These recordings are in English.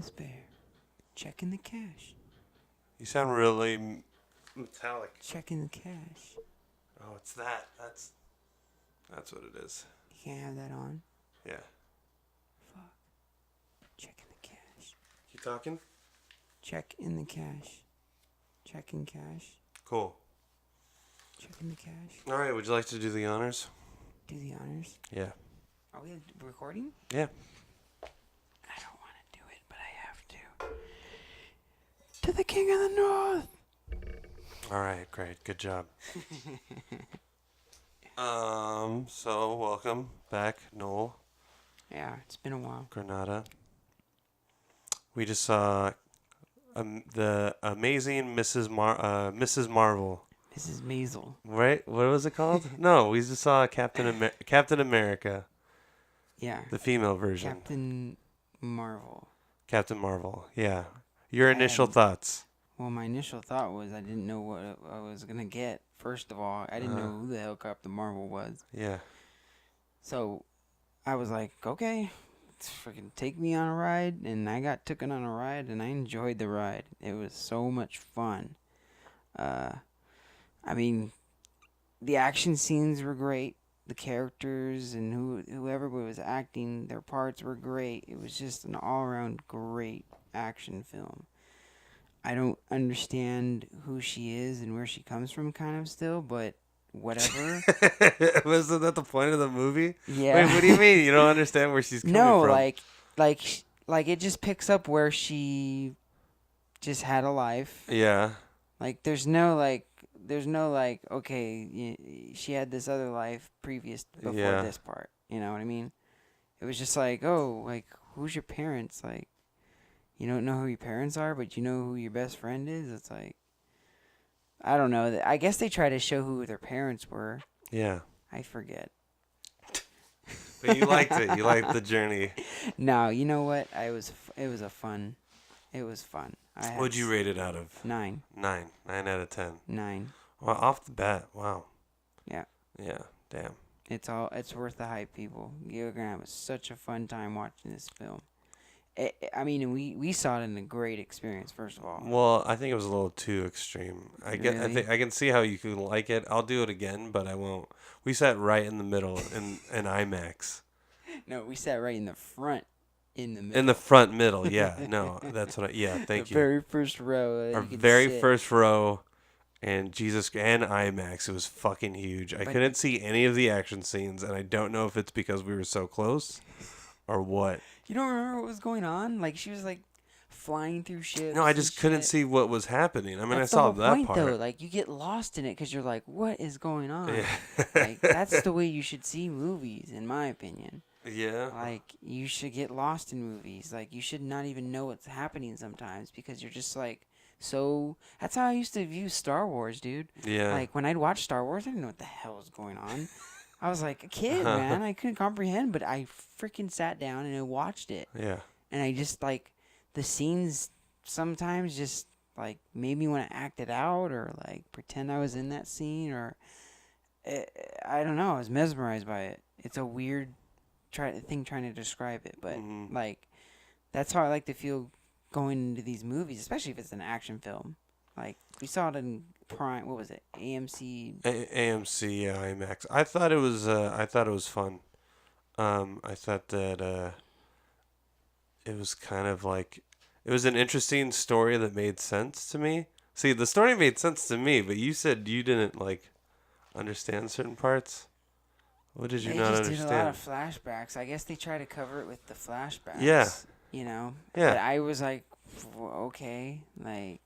this bear. Checking the cash. You sound really metallic. Checking the cash. Oh, it's that. That's what it is. You can't have that on. Yeah. Fuck. Checking the cash. You talking? Check in the cash. Checking cash. Cool. Checking the cash. All right. Would you like to do the honors? Do the honors. Yeah. Are we recording? Yeah. I don't want to do it, but I have to. To the King of the North. All right. Great. Good job. So welcome back, Noel Yeah, it's been a while. Granada. We just saw the amazing Mrs. Marvel. Mrs. Maisel. Right? What was it called? No, we just saw Captain America, Yeah. the female version. Captain Marvel. Captain Marvel. Yeah. Your initial thoughts? Well, my initial thought was I didn't know what I was going to get. First of all, I didn't know who the hell Captain Marvel was. Yeah. So I was like, okay, freaking take me on a ride. And I got taken on a ride, and I enjoyed the ride. It was so much fun. I mean, the action scenes were great. The characters and whoever was acting, their parts were great. It was just an all-around great action film. I don't understand who she is and where she comes from kind of still, but whatever. Wasn't that the point of the movie? Yeah. Wait, what do you mean? You don't understand where she's coming No, from? like it just picks up where she just had a life. Yeah. Like there's no okay, she had this other life before this part. You know what I mean? It was just like, oh, like who's your parents? Like you don't know who your parents are, but you know who your best friend is. It's like I don't know. I guess they try to show who their parents were. Yeah. I forget. But you liked it. You liked the journey. No, you know what? It was fun. What'd you rate it out of? 9. 9. 9 out of 10. 9. Well, off the bat, wow. Yeah. Yeah, damn. It's worth the hype, people. You're gonna have such a fun time watching this film. We saw it in a great experience. First of all. Well, I think it was a little too extreme. I can see how you could like it. I'll do it again, but I won't. We sat right in the middle in IMAX. No, we sat right in the front. In the middle. In the front middle, yeah. No, that's what thank you. The very first row. Our very first row, and IMAX. It was fucking huge. I couldn't see any of the action scenes, and I don't know if it's because we were so close or what. You don't remember what was going on? Like, she was, like, flying through ships. No, I just couldn't see what was happening. I mean, that's I saw the whole that point, part. though. Like, you get lost in it because you're like, what is going on? Yeah. Like, that's the way you should see movies, in my opinion. Yeah. Like, you should get lost in movies. Like, you should not even know what's happening sometimes because you're just, like, so... That's how I used to view Star Wars, dude. Yeah. Like, when I'd watch Star Wars, I didn't know what the hell was going on. I was like a kid, man. I couldn't comprehend, but I freaking sat down and I watched it. Yeah. And I just, like, the scenes sometimes just, like, made me want to act it out or, like, pretend I was in that scene or... I don't know. I was mesmerized by it. It's a weird thing trying to describe it, but, like, that's how I like to feel going into these movies, especially if it's an action film. Like, we saw it in Prime. What was it? AMC. AMC, yeah, IMAX. I thought it was fun. I thought that it was kind of like it was an interesting story that made sense to me. See, the story made sense to me, but you said you didn't like understand certain parts. What did you not understand? They just did a lot of flashbacks. I guess they try to cover it with the flashbacks. Yeah. You know. Yeah. But I was like, okay, like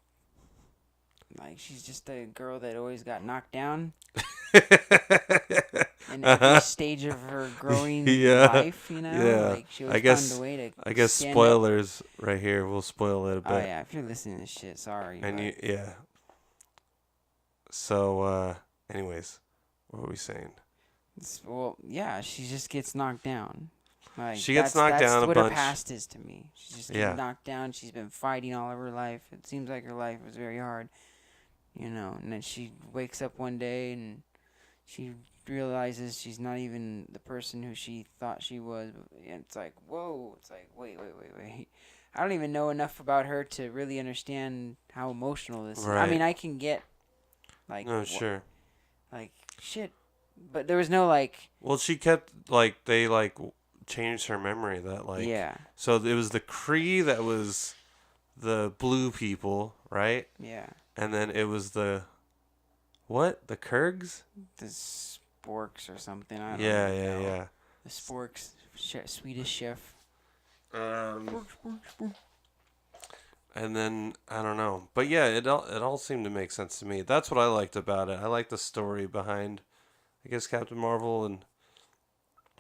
she's just a girl that always got knocked down. In every stage of her growing life, you know? Yeah. Like she always found a way to I guess spoilers right here. We'll spoil it a bit. Oh yeah, if you're listening to this shit, sorry. And yeah. So anyways, what were we saying? Well, yeah, she just gets knocked down. Like, she gets knocked down a bunch. That's what her past is to me. She just gets knocked down. She's been fighting all of her life. It seems like her life was very hard, you know. And then she wakes up one day and she realizes she's not even the person who she thought she was. And it's like, whoa. It's like, wait. I don't even know enough about her to really understand how emotional this is. I Right. mean, I can get like No, sure. like shit, but there was no like Well, she kept like they like changed her memory that like yeah, so it was the Kree that was the blue people, right? yeah, And then it was the what? The Kurgs? the sporks or something. I don't Yeah, really yeah, know. yeah. The sporks, Swedish chef. Um, and then I don't know, but yeah, it all seemed to make sense to me. That's what I liked about it. I liked the story behind, I guess, Captain Marvel and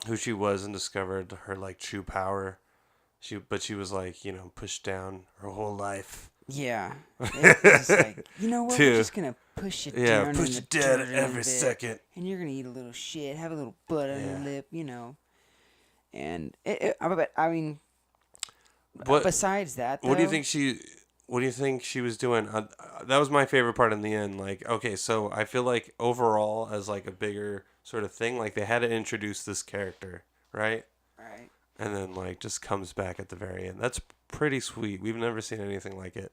who she was, and discovered her like true power. But she was like, pushed down her whole life. Yeah, it was just like, you know what? We're To just gonna push you yeah, down push in you the dead dirt in a every bit, second. and you're gonna eat a little shit, have a little blood on your Yeah. lip, And I mean, What besides that, though, What do you think she was doing? That was my favorite part in the end. Like, okay, so I feel like overall, as like a bigger sort of thing, like they had to introduce this character, right? Right? And then like just comes back at the very end. That's pretty sweet. We've never seen anything like it.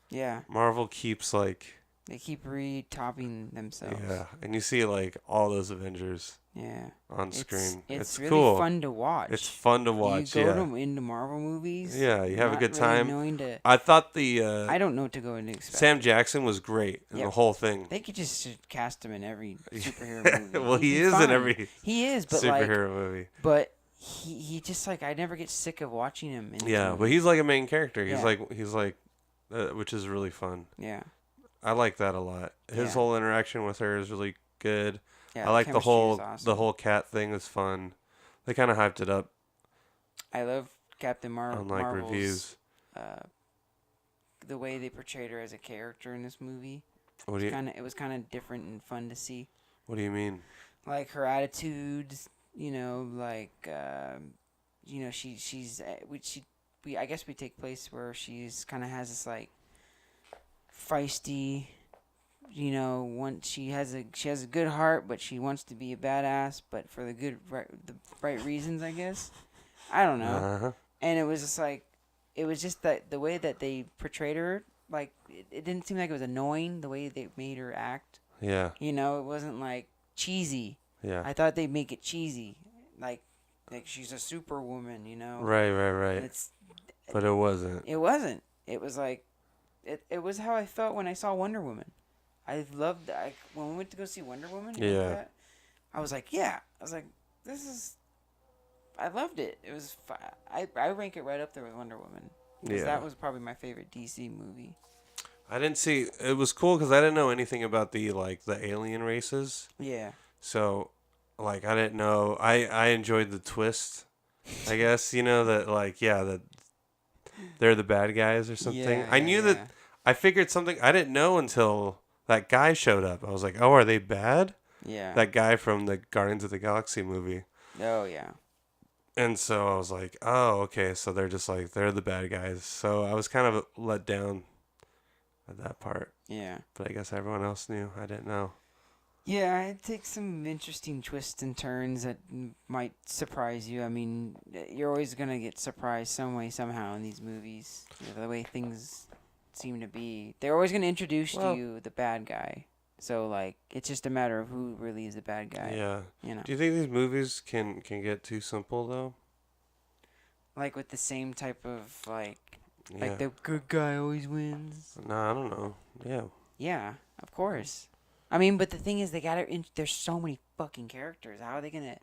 Yeah, Marvel keeps like they keep re-topping themselves. yeah, and you see like all those Avengers Yeah, on screen. It's really cool. fun to watch. It's fun to watch. You go Yeah, into Marvel movies. yeah, you have a not good really time. Knowing to, I thought I don't know what to go into expect. Sam Jackson was great in the Yep. whole thing. They could just cast him in every superhero movie. Well, He'd he be is in fine. every He is, but superhero movie. but he just like I never get sick of watching him. In Yeah, movies. but he's like a main character. He's Yeah. like, which is really fun. Yeah, I like that a lot. His Yeah. whole interaction with her is really good. yeah. I like the chemistry is awesome. whole cat thing is fun. They kind of hyped it up I love Captain on like Marvel's reviews. The way they portrayed her as a character in this movie. What do you It was kind of different and fun to see. What do you mean? Like her attitudes, I guess we take place where she's kind of has this like feisty, she has a good heart, but she wants to be a badass, but for the right reasons, I guess. I don't know. Uh-huh. And it was just like, it was just that the way that they portrayed her, like it didn't seem like it was annoying the way they made her act. Yeah. It wasn't like cheesy. Yeah. I thought they'd make it cheesy, like she's a superwoman, Right. And But it wasn't. it wasn't. It was like, it was how I felt when I saw Wonder Woman. I loved when we went to go see Wonder Woman. Yeah. I was like, this is. I loved it. It was. I rank it right up there with Wonder Woman. Because Yeah. that was probably my favorite DC movie. I didn't see. It was cool because I didn't know anything about the alien races. Yeah. So, like, I didn't know. I enjoyed the twist. I guess that they're the bad guys or something. Yeah, I knew that. I figured something. I didn't know until that guy showed up. I was like, oh, are they bad? Yeah. That guy from the Guardians of the Galaxy movie. Oh yeah. And so I was like, oh, okay. So they're just like they're the bad guys. So I was kind of let down at that part. Yeah. But I guess everyone else knew. I didn't know. Yeah, it takes some interesting twists and turns that might surprise you. I mean, you're always going to get surprised some way, somehow in these movies. The way things seem to be. They're always going to introduce to you the bad guy. So, like, it's just a matter of who really is the bad guy. Yeah. You know? Do you think these movies can get too simple, though? Like, with the same type of, like Yeah. the good guy always wins. No, I don't know. Yeah. Yeah, of course. I mean, but the thing is, there's so many fucking characters. How are they gonna?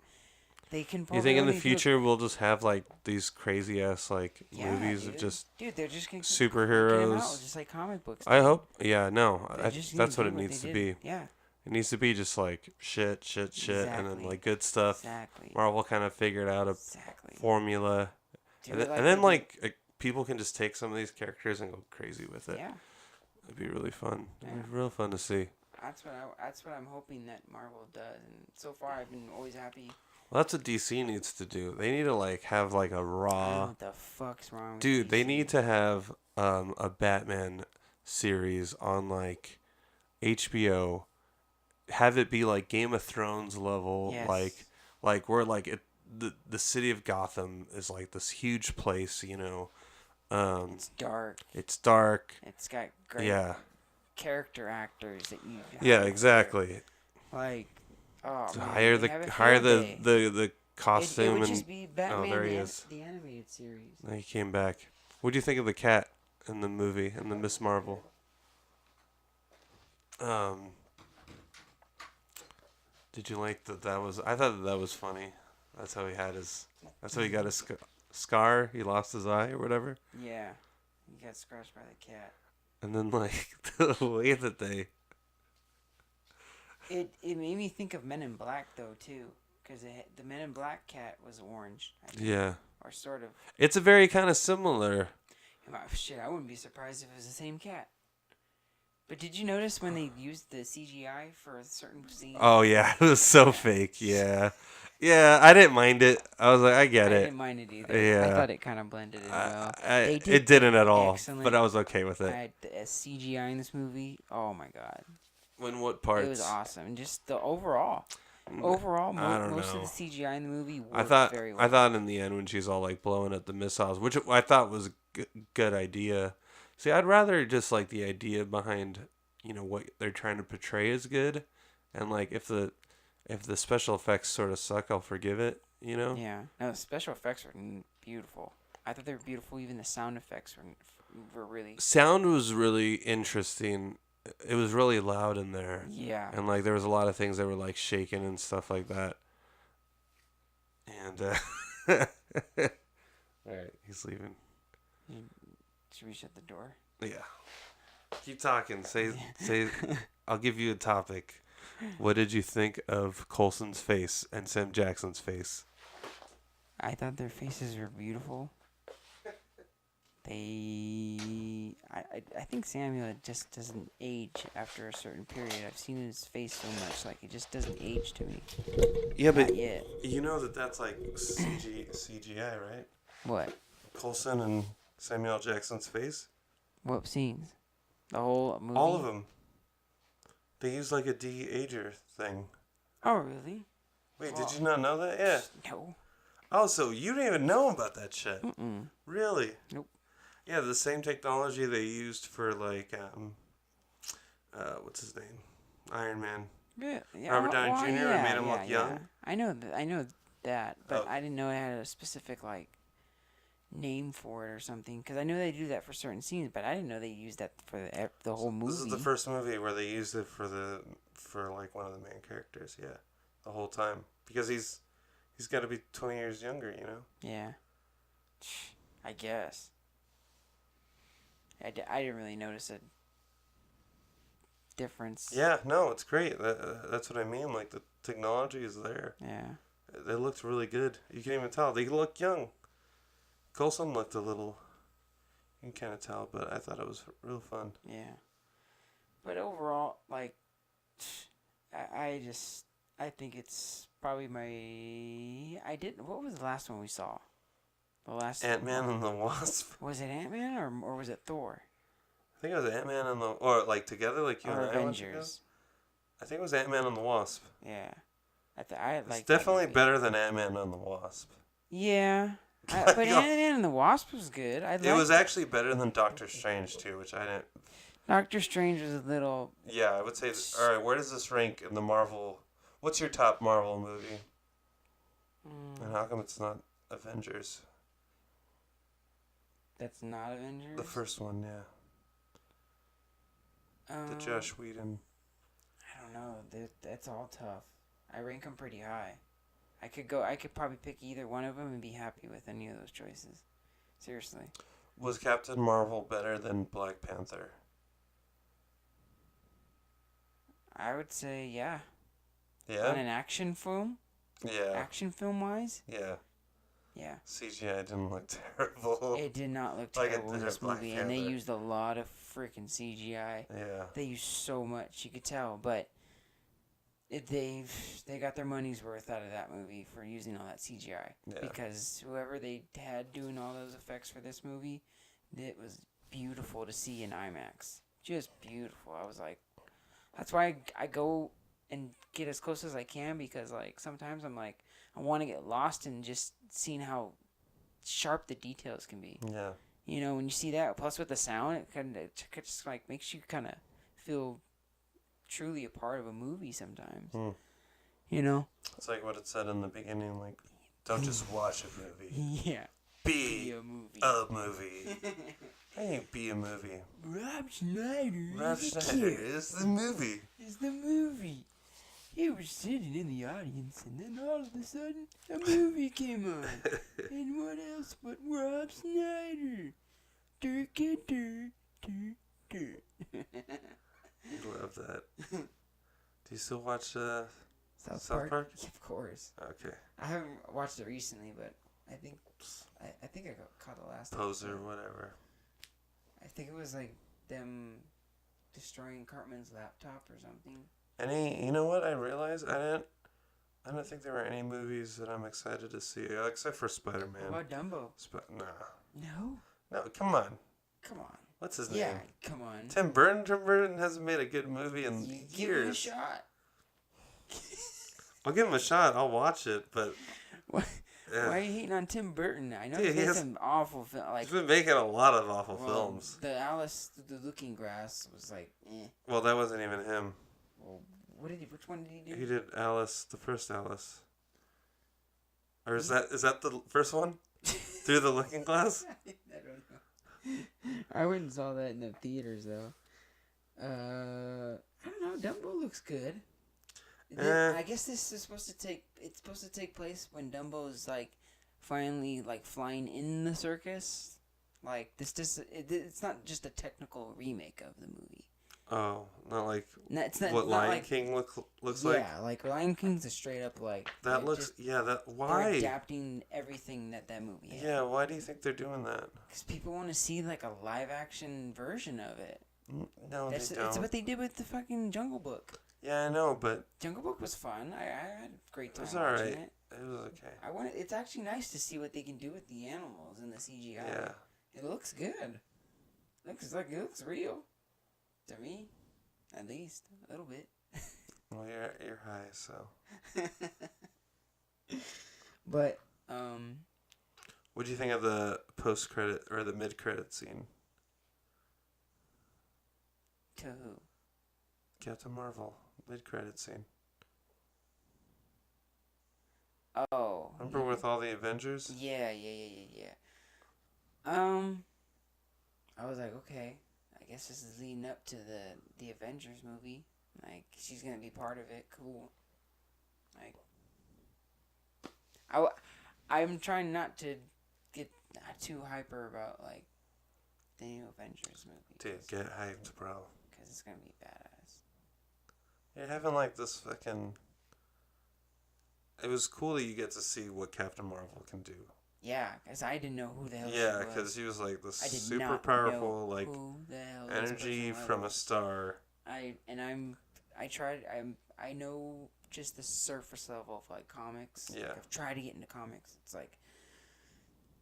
They can. You think in the future we'll just have like these crazy ass movies of just they're just gonna superheroes? just like comic books. I hope. Yeah, no, They're just that's what gonna it do needs to they be. did. Yeah, It needs to be just like shit, and then Exactly. like good stuff. exactly. Marvel kind of figured out a Exactly. formula, Do and, you then, like and then the- like people can just take some of these characters and go crazy with it. Yeah, It'd be really fun. It'd Yeah. be real fun to see. that's what I'm hoping that Marvel does. And so far, I've been always happy. Well, that's what DC needs to do. They need to like have like a I don't know raw. what the fuck's wrong with Dude, they DC. need to have a Batman series on like HBO. Have it be like Game of Thrones level, Yes. like where like the city of Gotham is like this huge place, It's dark. It's dark. It's got great Yeah. character actors that you Yeah, hire. exactly. Like, oh So man, hire they have a hire field day. the It costume would and just be oh, Batman there he is. the animated series. He came back. What do you think of the cat in the movie in the Miss Marvel? Did you like that? That was I thought that was funny. That's how he had his. That's how he got his scar. He lost his eye or whatever. Yeah, he got scratched by the cat. And then like the way that they. It made me think of Men in Black though too, because the Men in Black cat was orange. I think, Yeah. or sort of. It's a very kind of similar. Shit, I wouldn't be surprised if it was the same cat. But did you notice when they used the CGI for a certain scene? Oh yeah, it was so fake. Yeah, yeah. I didn't mind it. I was like, I get I it. didn't mind it either. Yeah. I thought it kind of blended in well. It didn't at all, excellent. but I was okay with it. CGI in this movie. Oh my god, When what parts? it was awesome. Just the overall. I don't Most know. of the CGI in the movie worked I thought very well. I thought in the end when she's all like blowing up the missiles, which I thought was a good idea. See, I'd rather just like the idea behind, what they're trying to portray is good, and like if the special effects sort of suck, I'll forgive it. Yeah. No, the special effects were beautiful. I thought they were beautiful. Even the sound effects were really. Sound was really interesting. It was really loud in there. Yeah. And like there was a lot of things that were like shaking and stuff like that. And all right, he's leaving. Should we shut the door? Yeah. Keep talking. Say. I'll give you a topic. What did you think of Coulson's face and Sam Jackson's face? I thought their faces were beautiful. I think Samuel just doesn't age after a certain period. I've seen his face so much, like it just doesn't age to me. Yeah, Not but yet. you know that's like CGI, right? What? Coulson and Samuel Jackson's face. What scenes? The whole movie? All of them. They use like a de-ager thing. Oh, really? Wait, did you not know that? Yeah. No. Oh, so you didn't even know about that shit? Mm-mm. Really? Nope. Yeah, the same technology they used for like what's his name? Iron Man. Yeah. Robert Downey Jr. Yeah, made him look young. I know that, but Oh. I didn't know it had a specific like name for it or something. Because I know they do that for certain scenes, but I didn't know they used that for the whole movie. This is the first movie where they used it for like one of the main characters. Yeah, the whole time because he's got to be 20 years younger. Yeah. I guess. I didn't really notice a difference. Yeah, no, it's great. That's what I mean. Like the technology is there. Yeah. They looked really good. You can even tell they look young. Coulson looked a little. You can kind of tell, but I thought it was real fun. Yeah. But overall, like, I think it's probably what was the last one we saw? The last Ant-Man and the Wasp. Was it Ant-Man or was it Thor? I think it was Ant-Man and or like together, like you Or and I went together. Avengers? I think it was Ant-Man and the Wasp. Yeah. I It's like definitely better than Ant-Man and the Wasp. Yeah. But Ant-Man and the Wasp was good. It was actually better than Doctor Strange too, which I didn't. Doctor Strange was a little. Yeah, I would say. All right, where does this rank in the Marvel? What's your top Marvel movie? And how come it's not Avengers? That's not Avengers. The first one, yeah. The Josh Whedon. I don't know. That's all tough. I rank them pretty high. I could probably pick either one of them and be happy with any of those choices. Seriously. Was Captain Marvel better than Black Panther? I would say yeah. Yeah. On an action film. Yeah. Action film wise. Yeah. Yeah. CGI didn't look terrible. It did not look Like it terrible in did this at Black movie, and they Panther. used a lot of freaking CGI. Yeah. They used so much, you could tell, but they got their money's worth out of that movie for using all that CGI. Yeah. Because whoever they had doing all those effects for this movie, it was beautiful to see in IMAX. Just beautiful. I was like, that's why I go and get as close as I can, because like sometimes I'm like, I want to get lost in just seeing how sharp the details can be. Yeah. You know, when you see that, plus with the sound, it just like makes you kind of feel truly a part of a movie sometimes. You know? It's like what it said in the beginning, like, don't just watch a movie. Yeah. Be a movie. A movie. I ain't be a movie. Rob Schneider. Rob Schneider is the movie. Is the movie. He was sitting in the audience, and then all of a sudden, a movie came on. And what else but Rob Schneider? Love that. Do you still watch South Park? Of course. Okay. I haven't watched it recently, but I think I caught the last Poser, episode. whatever. I think it was like them destroying Cartman's laptop or something. You know what? I realized I don't think there were any movies that I'm excited to see, except for Spider-Man. What about Dumbo? Nah. No? No, come on. Come on. What's his Yeah, name? come on. Tim Burton? Tim Burton hasn't made a good movie in Give years. him a shot. I'll give him a shot. I'll watch it, but... What? Yeah. Why are you hating on Tim Burton? I know Dude, he he made has- some awful film. Like, He's been making a lot of awful films. The Alice, the Looking Glass was like, eh. Well, that wasn't even him. Well, which one did he do? He did Alice, the first Alice. Or is that the first one? Through the Looking Glass? I don't know. I went and saw that in the theaters though. I don't know. Dumbo looks good. I guess this is supposed to take place when Dumbo's like finally like flying in the circus. Like it's not just a technical remake of the movie. Oh, not like It's not, what not Lion like, King looks like? Yeah, like Lion King's a straight up like That like, looks... just- Yeah, that... they're Why? adapting everything that movie had. Yeah, why do you think they're doing that? Because people want to see like a live action version of it. No, That's they don't. it's what they did with the fucking Jungle Book. Yeah, I know, but Jungle Book was fun. I had a great time it was watching alright. it. It was okay. It's actually nice to see what they can do with the animals and the CGI. Yeah. It looks good. It looks real. To me, at least a little bit. Well, you're high, so... But What do you think of the post-credit or the mid-credit scene? to who? Captain Marvel, mid-credit scene. Oh. Remember with all the Avengers? Yeah. I was like, okay, I guess this is leading up to the Avengers movie. Like, she's gonna be part of it. Cool. Like, I'm trying not to get too hyper about like the new Avengers movie. Dude, get hyped, bro. Because it's gonna be badass. You're having like this fucking... It was cool that you get to see what Captain Marvel can do. Yeah, because I didn't know who the hell she Yeah, was. because he was like this I did super not powerful, know like, who the hell this energy person from a was. star. I know just the surface level of like comics. Yeah. I've tried to get into comics. It's like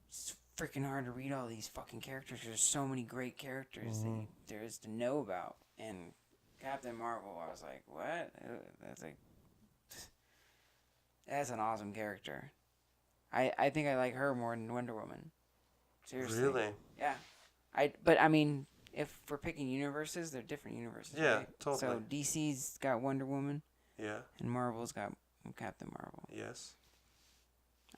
it's freaking hard to read all these fucking characters. There's so many great characters that there is to know about. And Captain Marvel, I was like, what? That's an awesome character. I think I like her more than Wonder Woman. Seriously. Really? Yeah. But I mean, if we're picking universes, they're different universes. Yeah, right? totally. So DC's got Wonder Woman, Yeah. and Marvel's got Captain Marvel. Yes.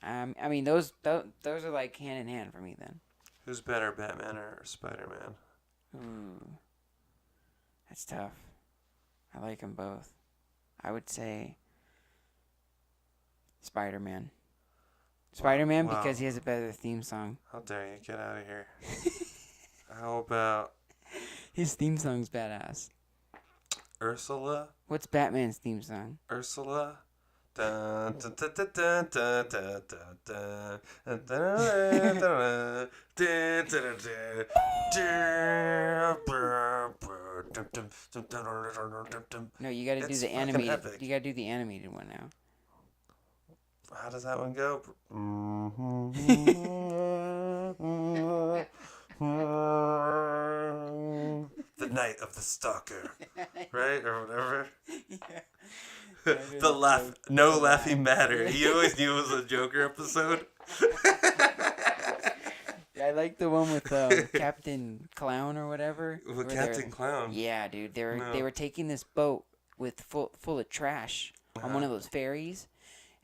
I mean, those are like hand in hand for me then. Who's better, Batman or Spider-Man? Ooh, that's tough. I like them both. I would say Spider-Man. Spider-Man Wow. because he has a better theme song. How dare you? Get out of here. How about His theme song's badass. Ursula? What's Batman's theme song? Ursula? Dun, dun, dun, dun, dun, dun, dun, dun, dun, dun, dun, dun, dun, dun, dun. No, you got to do It's the fucking animated. epic. You got to do the animated one now. How does that one go? The Night of the Stalker, right? Or whatever. Yeah. The laugh, no laughing matter. You always knew it was a Joker episode. I like the one with Captain Clown or whatever. With Captain Clown. Yeah, dude. They No. were taking this boat with full of trash on one of those ferries,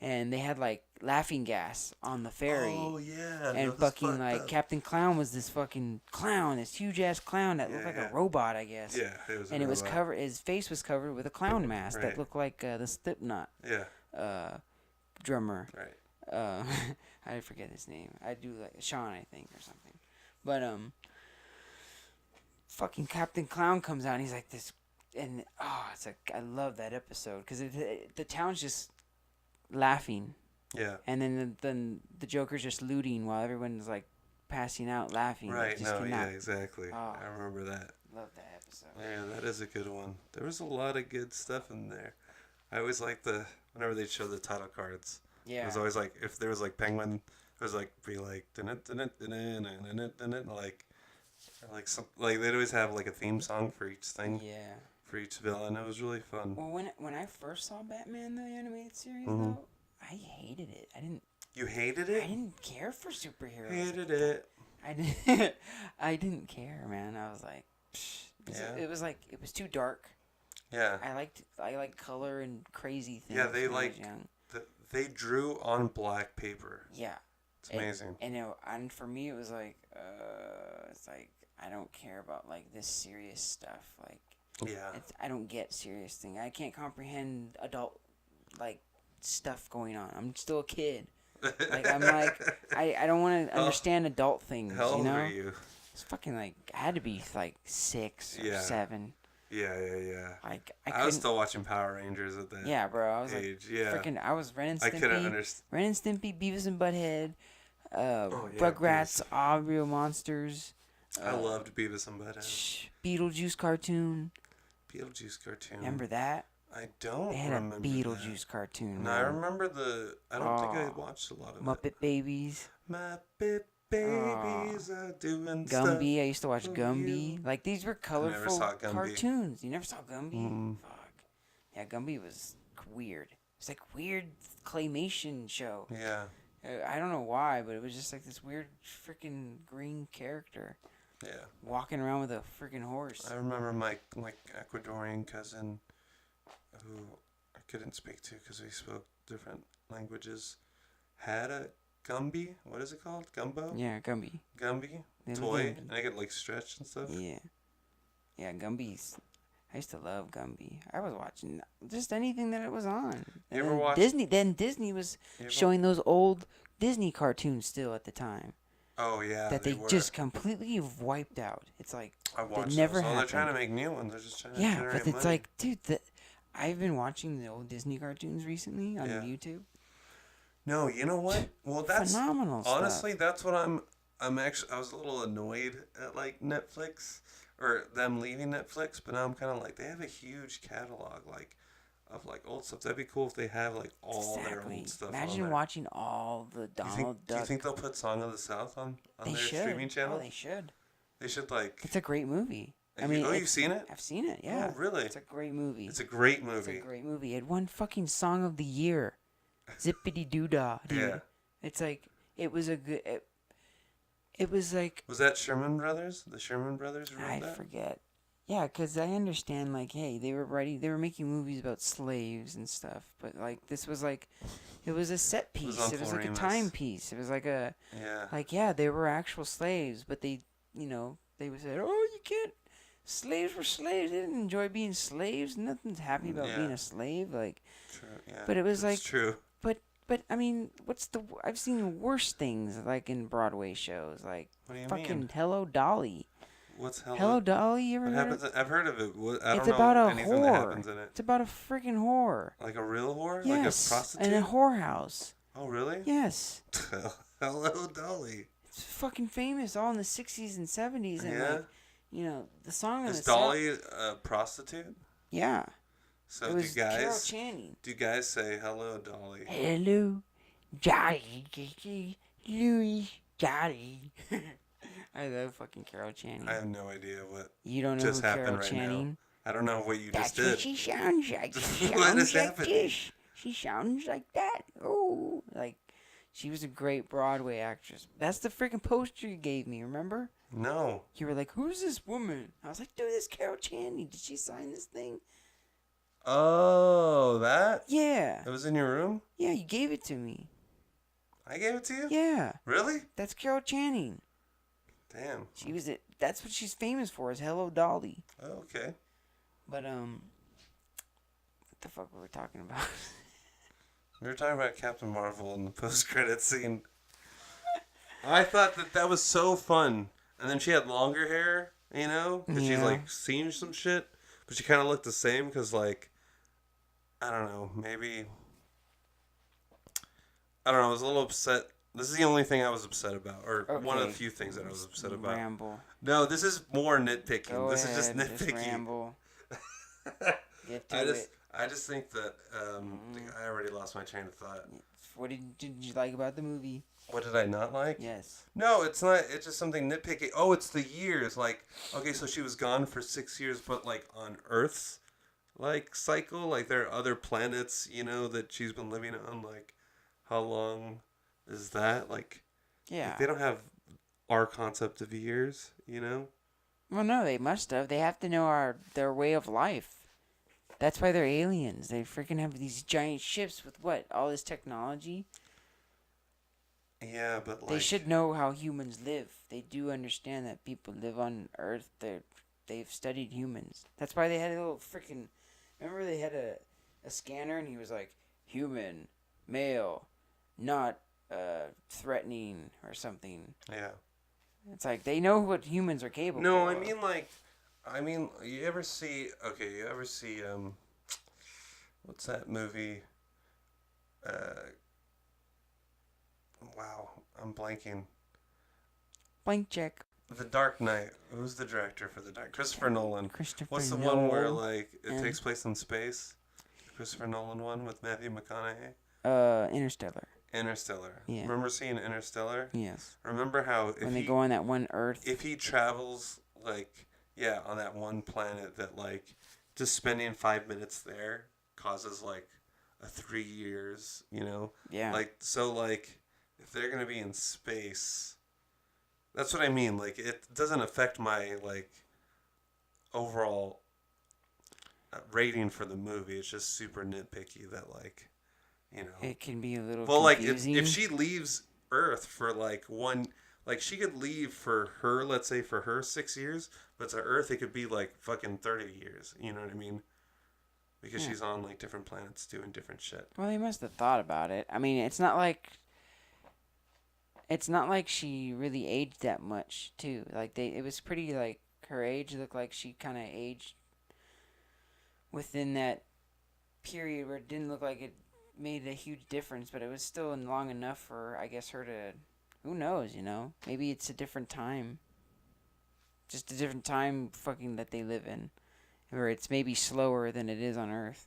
and they had like laughing gas on the ferry. Oh yeah. And fucking like Captain Clown was this fucking clown, this huge ass clown that looked like a robot, I guess. Yeah, it was. And it was covered. His face was covered with a clown mask that looked like the Slipknot. Yeah. Drummer. Right. I forget his name. I do like Sean, I think, or something. But fucking Captain Clown comes out and he's like this, and it's like I love that episode because the town's just laughing. Yeah. And then the Joker's just looting while everyone's like passing out laughing. Right. No. Yeah. Exactly. Oh, I remember that. Love that episode. Yeah, that is a good one. There was a lot of good stuff in there. I always like whenever they show the title cards. Yeah. It was always like if there was like Penguin, it was like be like like some like they'd always have like a theme song for each thing. Yeah. For each villain, it was really fun. Well, when I first saw Batman the animated series though, I hated it. You hated it? I didn't care for superheroes. Hated it. I didn't care, man. I was like, psh. Yeah. It was like it was too dark. Yeah. I like color and crazy things. Yeah, they when I was like young. they drew on black paper. Yeah. It's amazing. And for me, it was like, it's like I don't care about like this serious stuff. Like, yeah, I don't get serious thing. I can't comprehend adult like stuff going on. I'm still a kid. Like I'm like I don't want to understand adult things. How old you know? are you? It's fucking like I had to be like 6 or 7. Yeah. Like I was still watching Power Rangers at that. Yeah, bro. I was age. like, yeah. Freaking. I was Ren and Stimpy. I couldn't understand. Ren and Stimpy, Beavis and Butthead, yeah, Rugrats, All Real Monsters. I loved Beavis and Butthead. Beetlejuice cartoon. Beetlejuice cartoon. Remember that? I don't They had remember a Beetlejuice cartoon. No, I remember I don't think I watched a lot of Muppet Babies. Muppet Babies are doing stuff. Gumby. I used to watch Gumby. Like, these were colorful cartoons. You never saw Gumby? Fuck. Yeah, Gumby was weird. It's like weird claymation show. Yeah. I don't know why, but it was just like this weird freaking green character. Yeah. Walking around with a freaking horse. I remember my Ecuadorian cousin, who I couldn't speak to because we spoke different languages, had a Gumby. What is it called? Gumbo? Yeah, Gumby. Gumby? Toy? And I could like stretch and stuff? Yeah. Yeah, Gumby's. I used to love Gumby. I was watching just anything that it was on. You ever watch Disney? Then Disney was showing those old Disney cartoons still at the time. Oh yeah, that they just completely wiped out. It's like I watched never those. happened. They're trying to make new ones. They're just trying to generate but it's money. like, dude, I've been watching the old Disney cartoons recently on YouTube. No, you know what? Well, that's phenomenal. Honestly, that's what I'm actually. I was a little annoyed at like Netflix or them leaving Netflix, but now I'm kind of like they have a huge catalog of old stuff. That'd be cool if they have like all their old stuff. Imagine watching all the Donald Duck. Do you think they'll put Song of the South on their streaming channel? Oh, they should. They should like. It's a great movie. I mean, you've seen it? I've seen it. Yeah. Oh, really? It's a great movie. It's a great movie. It's a great movie. It won fucking Song of the Year. Zippity doo dah, dude. Yeah. It's like it was a good. It was like. Was that Sherman Brothers? The Sherman Brothers wrote that? I forget. Yeah, because I understand, like, hey, they were making movies about slaves and stuff, but, like, this was, like, it was a set piece. It was like a time piece. It was like a, they were actual slaves, but they, they would say, oh, you can't, slaves were slaves. They didn't enjoy being slaves. Nothing's happy about being a slave. Like, true, yeah. But it was like, true. But, I mean, I've seen worse things, like, in Broadway shows, like, what do you fucking mean? Hello, Dolly. What's Hello, Dolly? You ever heard of it? I've heard of it. I don't it's know about a anything whore. that happens in it. It's about a freaking whore. Like a real whore? Yes, like a prostitute? in a whorehouse. Oh, really? Yes. Hello, Dolly. It's fucking famous all in the 60s and 70s. And, the song Is Dolly a prostitute? Yeah. So it was Carol Channing. Do you guys say, hello, Dolly? Hello, Dolly. Louis, Dolly. I love fucking Carol Channing. I have no idea what you don't know just who happened Carol right Channing? Now. I don't know what you That's just did. What she sounds like. She What sounds is like happening? this. She sounds like that. Oh, like She was a great Broadway actress. That's the freaking poster you gave me, remember? No. You were like, who's this woman? I was like, dude, this Carol Channing. Did she sign this thing? Oh, that? Yeah. It was in your room? Yeah, you gave it to me. I gave it to you? Yeah. Really? That's Carol Channing. Damn. She was it. That's what she's famous for, is Hello Dolly. Oh, okay. But, what the fuck were we talking about? We were talking about Captain Marvel in the post-credit scene. I thought that was so fun. And then she had longer hair, you know? Because she's, like, seen some shit. But she kind of looked the same because, like, I don't know, maybe... I don't know, I was a little upset. This is the only thing I was upset about. Or one of the few things that I was upset about. Ramble. No, this is more nitpicking. Go this ahead, is just nitpicking. Just ramble. Get to it. I just think that I already lost my train of thought. What did you like about the movie? What did I not like? Yes. No, it's not. It's just something nitpicky. Oh, it's the years. Like, okay, so she was gone for 6 years, but like on Earth's like cycle, like there are other planets, you know, that she's been living on. Like, how long is that? Like, yeah, they don't have our concept of years, you know. Well, no, they must have. They have to know their way of life. That's why they're aliens. They freaking have these giant ships with what? All this technology. Yeah, but like... They should know how humans live. They do understand that people live on Earth. They've studied humans. That's why they had a little freaking... Remember they had a scanner and he was like, human, male, not threatening or something. Yeah. It's like they know what humans are capable of. No, I mean, you ever see... Okay, you ever see... what's that movie? Wow, I'm blanking. Blank check. The Dark Knight. Who's the director for The Dark? Christopher Nolan. What's the Nolan. one where like it takes place in space? Christopher Nolan one with Matthew McConaughey. Interstellar. Interstellar. Yeah. Remember seeing Interstellar? Yes. Remember how when they go on that one Earth. If he travels like on that one planet, that like just spending 5 minutes there causes like a 3 years, you know? Yeah. Like so like if they're gonna be in space. That's what I mean. Like, it doesn't affect my, like, overall rating for the movie. It's just super nitpicky that, like, you know. It can be a little confusing. Like, if she leaves Earth for, like, she could leave for her, let's say, for her 6 years, but to Earth, it could be, like, fucking 30 years. You know what I mean? Because she's on, like, different planets doing different shit. Well, they must have thought about it. I mean, it's not like she really aged that much, too. Like, it was pretty, like, her age looked like she kind of aged within that period where it didn't look like it made a huge difference, but it was still long enough for, I guess, her to, who knows, you know? Maybe it's a different time. Just a different time fucking that they live in, where it's maybe slower than it is on Earth.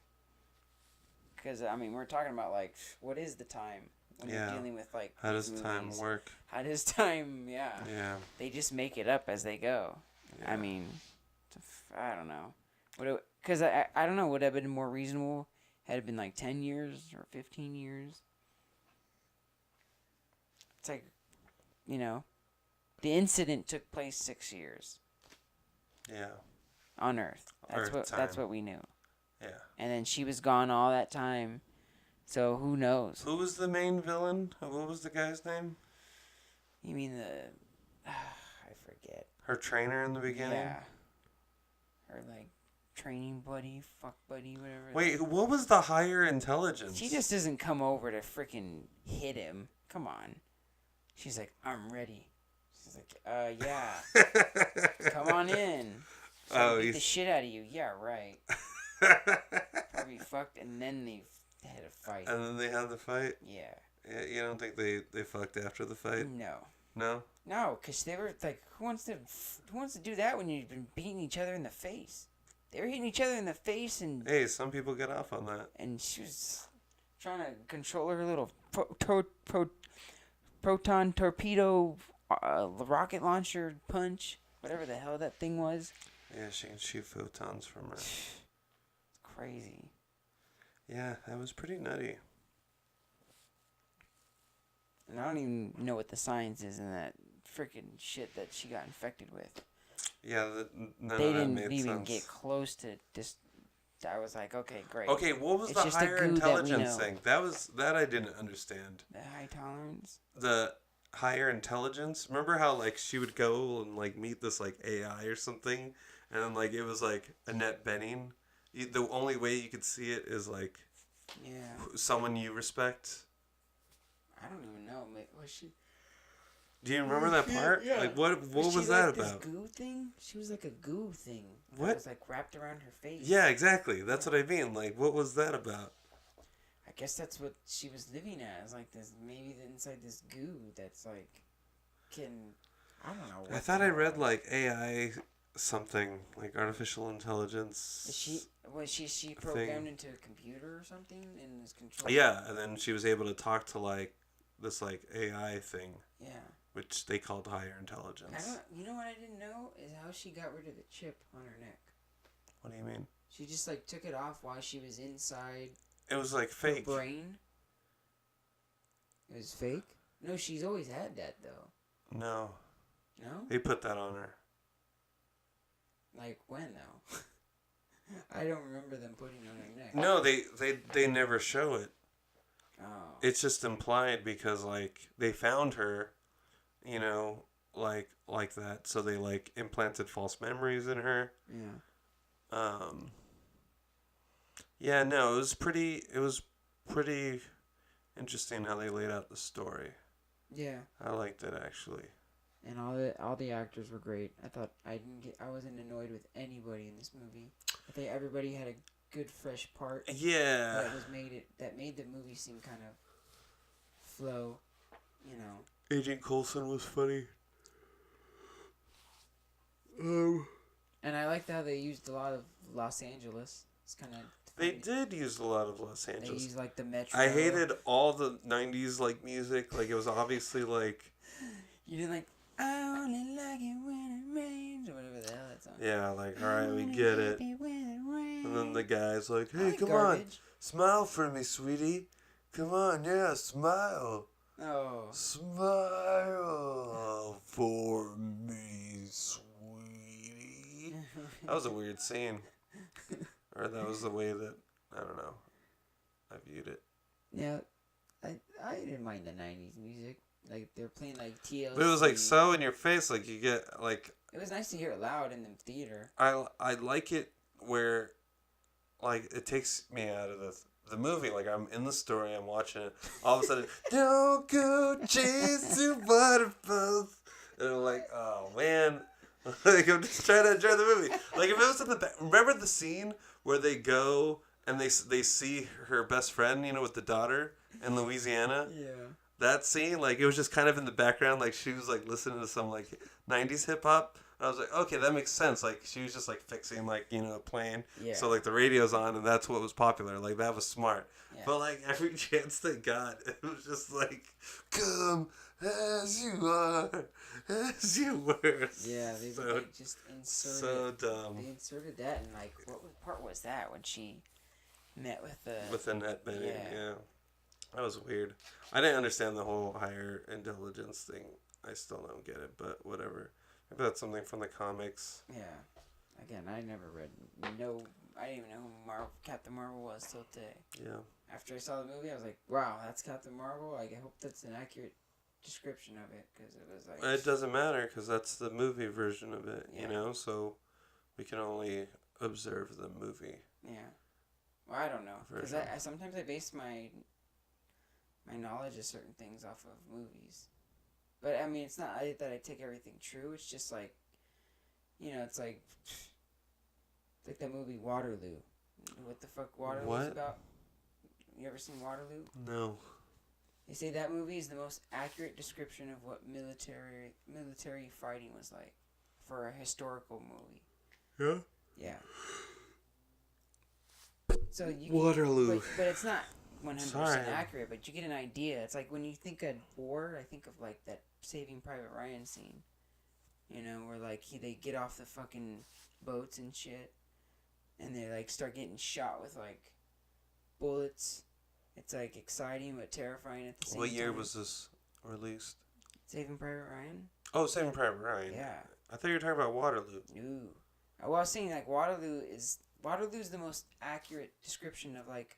Because, I mean, we're talking about, like, what is the time? When you're dealing with, like, how does movies. Time work? How does time, yeah. They just make it up as they go. Yeah. I mean, I don't know. Because I don't know, would have been more reasonable had it been like 10 years or 15 years? It's like, you know, the incident took place 6 years. Yeah. On Earth. That's what we knew. Yeah. And then she was gone all that time. So who knows? Who was the main villain? What was the guy's name? You mean I forget. Her trainer in the beginning? Yeah. Her, like, training buddy, fuck buddy, whatever. Wait, what was the higher intelligence? She just doesn't come over to freaking hit him. Come on. She's like, I'm ready. She's like, yeah. Come on in. So beat the shit out of you. Yeah, right. Probably fucked, and then they had a fight. And then they had the fight? Yeah. You don't think they fucked after the fight? No. No? No, because they were like, who wants to do that when you've been beating each other in the face? They were hitting each other in the face and... Hey, some people get off on that. And she was trying to control her little proton torpedo rocket launcher punch. Whatever the hell that thing was. Yeah, she can shoot photons from her. It's crazy. Yeah, that was pretty nutty. And I don't even know what the science is in that freaking shit that she got infected with. Yeah, none They of that didn't made even sense. get close to just. I was like, okay, great. Okay, what was It's the just a higher goo that we intelligence know. thing? That I didn't understand. The high tolerance. The higher intelligence. Remember how like she would go and like meet this like AI or something, and then like it was like Annette Bening. The only way you could see it is like someone you respect. I don't even know. Was she? Do you remember that part? Yeah. Like what was she that like about? This goo thing? She was like a goo thing. What? That was like wrapped around her face. Yeah, exactly. That's what I mean. Like what was that about? I guess that's what she was living as. Like this, maybe inside this goo that's like I don't know. I thought I read like AI something like artificial intelligence. Was she programmed into a computer or something and is controlled? Yeah, and then she was able to talk to like this like AI thing. Yeah. Which they called higher intelligence. You know what I didn't know is how she got rid of the chip on her neck. What do you mean? She just like took it off while she was inside. It was like fake. Her brain. It was fake? No, she's always had that though. No. No? They put that on her. Like when though? I don't remember them putting it on her neck. No, they never show it. Oh. It's just implied because like they found her, you know, like that. So they like implanted false memories in her. Yeah. Yeah, no, it was pretty interesting how they laid out the story. Yeah. I liked it actually. And all the actors were great. I wasn't annoyed with anybody in this movie. I think everybody had a good fresh part. Yeah. That made the movie seem kind of flow, you know. Agent Coulson was funny. And I liked how they used a lot of Los Angeles. It's kind of. They did use a lot of Los Angeles. They used like the metro. I hated all the '90s like music. Like it was obviously like. You didn't like. I only like it when it rains or whatever the hell that song. Yeah, like all right, we get it. And then the guy's like, "Hey, come on, smile for me, sweetie. Come on, yeah, smile. Oh. Smile for me, sweetie." That was a weird scene. Or that was the way that, I don't know, I viewed it. Yeah, I didn't mind the 90s music. Like, they're playing, like, TLC. But it was, like, so in your face, like, you get, like... It was nice to hear it loud in the theater. I like it where, like, it takes me out of the movie. Like, I'm in the story, I'm watching it. All of a sudden, don't go chasing waterfalls. And I'm like, oh, man. Like, I'm just trying to enjoy the movie. Like, if it was in the back... Remember the scene where they go and they see her best friend, you know, with the daughter in Louisiana? Yeah. That scene, like, it was just kind of in the background. Like, she was, like, listening to some, like, 90s hip-hop. And I was like, okay, that makes sense. Like, she was just, like, fixing, like, you know, playing. Yeah. So, like, the radio's on, and that's what was popular. Like, that was smart. Yeah. But, like, every chance they got, it was just, like, come as you are, as you were. Yeah, they just inserted... So dumb. They inserted that, and, like, what part was that when she met with the... With Annette Bening, yeah. That was weird. I didn't understand the whole higher intelligence thing. I still don't get it, but whatever. Maybe that's something from the comics. Yeah. Again, I never read. I didn't even know who Captain Marvel was till today. Yeah. After I saw the movie, I was like, wow, that's Captain Marvel? Like, I hope that's an accurate description of it, because it was like... It doesn't matter, because that's the movie version of it, you know? So we can only observe the movie. Yeah. Well, I don't know. Because sometimes I base my knowledge of certain things off of movies. But, I mean, it's not that I take everything true. It's just like, you know, it's like that movie Waterloo. What the fuck Waterloo's about? You ever seen Waterloo? No. They say that movie is the most accurate description of what military fighting was like for a historical movie. Yeah? Yeah. So Waterloo. But it's not 100% accurate, but you get an idea. It's like when you think of war, I think of like that Saving Private Ryan scene. You know, where like they get off the fucking boats and shit, and they like start getting shot with like bullets. It's like exciting but terrifying at the same time. What year was this? released? Saving Private Ryan. Oh, Saving Private Ryan. Yeah. I thought you were talking about Waterloo. No. Well, I was saying like Waterloo's the most accurate description of like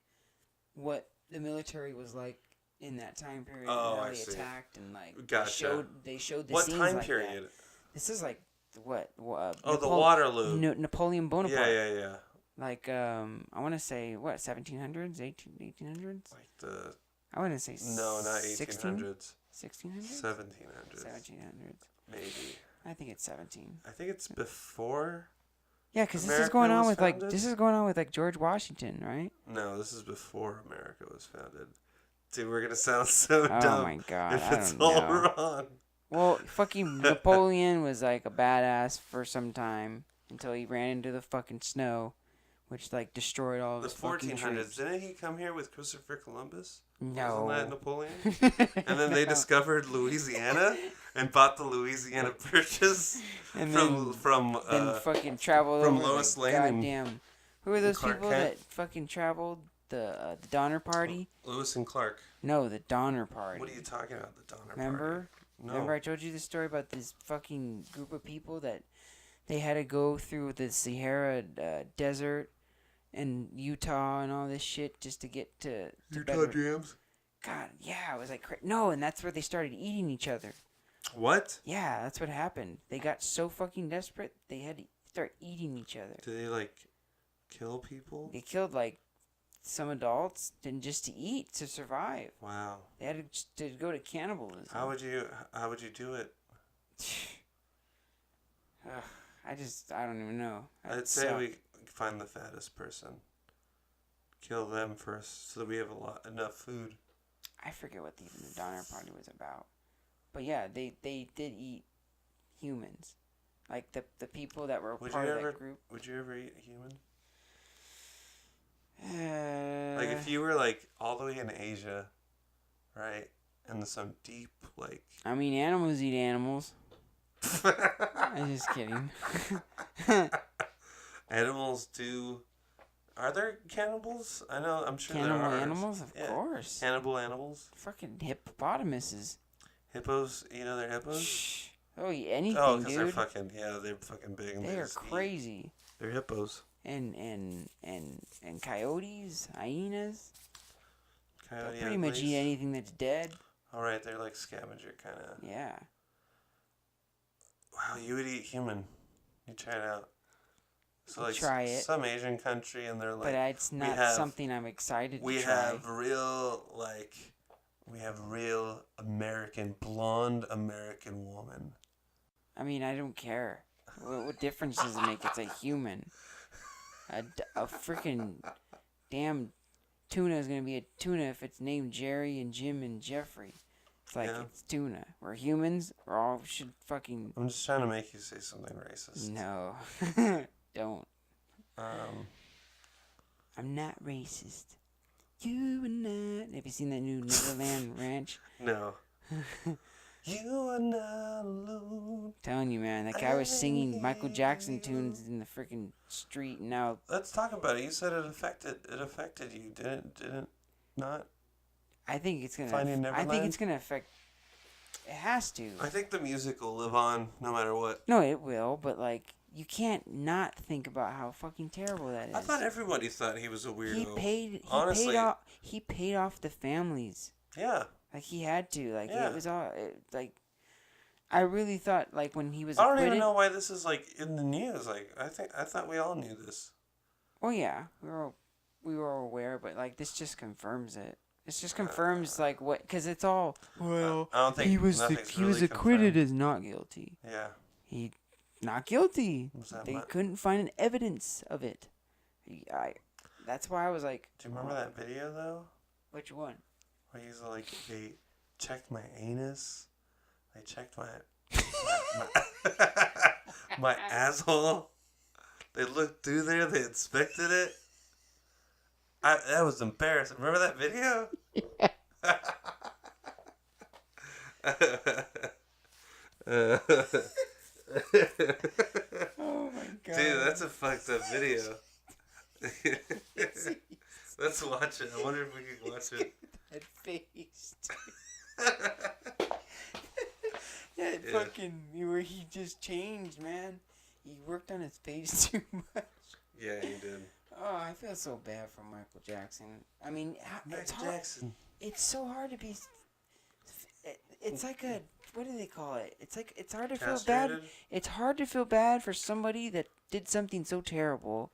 what the military was like in that time period. Oh, and how I they see. attacked and like Gotcha. they showed the What scenes time like period? that. This is like what? The Waterloo. Napoleon Bonaparte. Yeah. Like I want to say what 1700s, 1800s. Like the. I wouldn't say No, not 1800s. 1600s. 1700s. 1700s. Maybe. I think it's 17. I think it's before. Yeah, because this is America going on was with like founded? George Washington, right? No, this is before America was founded. Dude, we're gonna sound so Oh dumb my god, if I it's don't all know. wrong. Well, fucking Napoleon was like a badass for some time until he ran into the fucking snow, which like destroyed all of The his fucking 1400s. troops. Didn't he come here with Christopher Columbus? No. Wasn't that Napoleon? And then they discovered Louisiana and bought the Louisiana Purchase And from then fucking traveled from over Lois the Lane and goddamn. Who are those Clark people Kent. that fucking traveled the Donner Party? Lewis and Clark. No, the Donner Party. What are you talking about? The Donner Remember? Party? No. Remember I told you the story about this fucking group of people that they had to go through the Sahara Desert and Utah and all this shit just to get to Utah Jams? God, yeah, it was like no, and that's where they started eating each other. What? Yeah, that's what happened. They got so fucking desperate they had to start eating each other. Did they like kill people? They killed like some adults and just to eat to survive. Wow. They had to go to cannibalism. How would you do it? Ugh, I don't even know. I'd say we find the fattest person. Kill them first so that we have enough food. I forget what even the Donner Party was about. But yeah, they did eat humans. Like the people that were part of that group. Would you ever eat a human? Uh, Like if you were like all the way in Asia, right? And some deep like I mean, animals eat animals. I'm just kidding. Animals do. Are there cannibals? I know. I'm sure Cannibal there are. animals, of course. Cannibal animals. Fucking hippopotamuses. Hippos. You know they're hippos. Shh. They'll eat anything, Oh, because dude. they're fucking big. And They are just eat. crazy. They're hippos. And coyotes, hyenas. Coyote They'll pretty much uglies. eat anything that's dead. All right, they're like scavenger kind of. Yeah. Wow, you would eat human. You try it out. So like Try it. some Asian country, and they're like. But it's not something I'm excited to try. We have real American blonde American woman. I mean, I don't care. What difference does it make? It's a human. A freaking damn tuna is going to be a tuna if it's named Jerry and Jim and Jeffrey. It's like, it's tuna. We're humans. We're all should fucking... I'm just trying to make you say something racist. No. Don't. I'm not racist. You are not... Have you seen that new Neverland Ranch? No. You are not alone. Telling you, man, that guy was singing Michael Jackson tunes in the freaking street, and now Let's talk about it. You said it affected you. Didn't not? I think it's gonna. Finding Neverland? I think it's gonna affect. It has to. I think the music will live on no matter what. No, it will, but like you can't not think about how fucking terrible that is. I thought everybody thought he was a weirdo. Honestly, he paid off the families. Yeah. Like he had to. Like Yeah. it was all like. I really thought like when he was. I don't acquitted, even know why this is like in the news. Like I thought we all knew this. Well, yeah, we were aware, but like this just confirms it. This just confirms like what, because it's all. Well, I don't think he was acquitted confirmed. as not guilty. Yeah. He not guilty. Was that They what? couldn't find an evidence of it. That's why I was like. Do you remember that video though? Which one? Where he's like, they checked my anus. They checked my my asshole. They looked through there. They inspected it. That was embarrassing. Remember that video? Oh my god. Dude, that's a fucked up video. Let's watch it. I wonder if we can watch it. That face. That Yeah. fucking where he just changed, man. He worked on his face too much. Yeah, he did. Oh, I feel so bad for Michael Jackson. I mean, it's Michael hard. Jackson. It's so hard to be. It's like a, what do they call it? It's like it's hard to feel bad. Castrated? It's hard to feel bad for somebody that did something so terrible,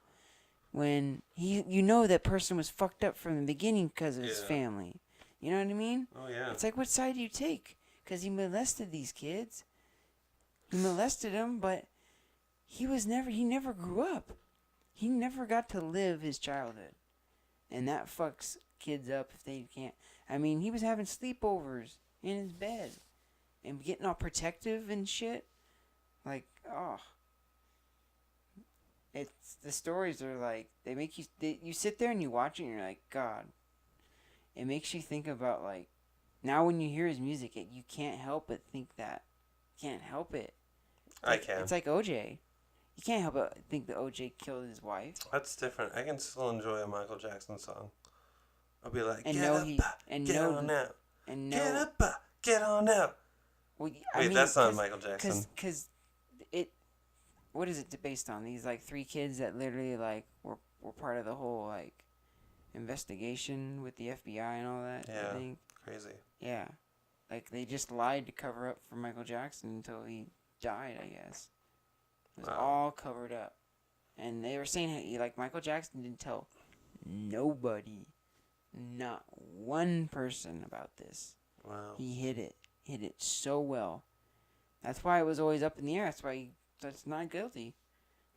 when you know that person was fucked up from the beginning because of his Yeah. family. You know what I mean? Oh yeah. It's like, what side do you take? Because he molested these kids. He molested them, but he never grew up. He never got to live his childhood. And that fucks kids up if they can't. I mean, he was having sleepovers in his bed and getting all protective and shit. Like, oh. It's, the stories are like, they make you, you sit there and you watch it and you're like, God. It makes you think about, like, now when you hear his music, you can't help but think that. Can't help it. I can. It's like OJ. You can't help but think that OJ killed his wife. That's different. I can still enjoy a Michael Jackson song. I'll be like, And get know up, he- and get know- on out. And Get no, up, get on out. well, Wait, that's not Michael Jackson. Because it, what is it based on? These like 3 kids that literally like were part of the whole like investigation with the FBI and all that. Yeah. I think. Crazy. Yeah, like they just lied to cover up for Michael Jackson until he died. I guess it was Wow. all covered up, and they were saying like Michael Jackson didn't tell nobody, not one person about this. Wow. He hid it so well. That's why it was always up in the air. That's not guilty.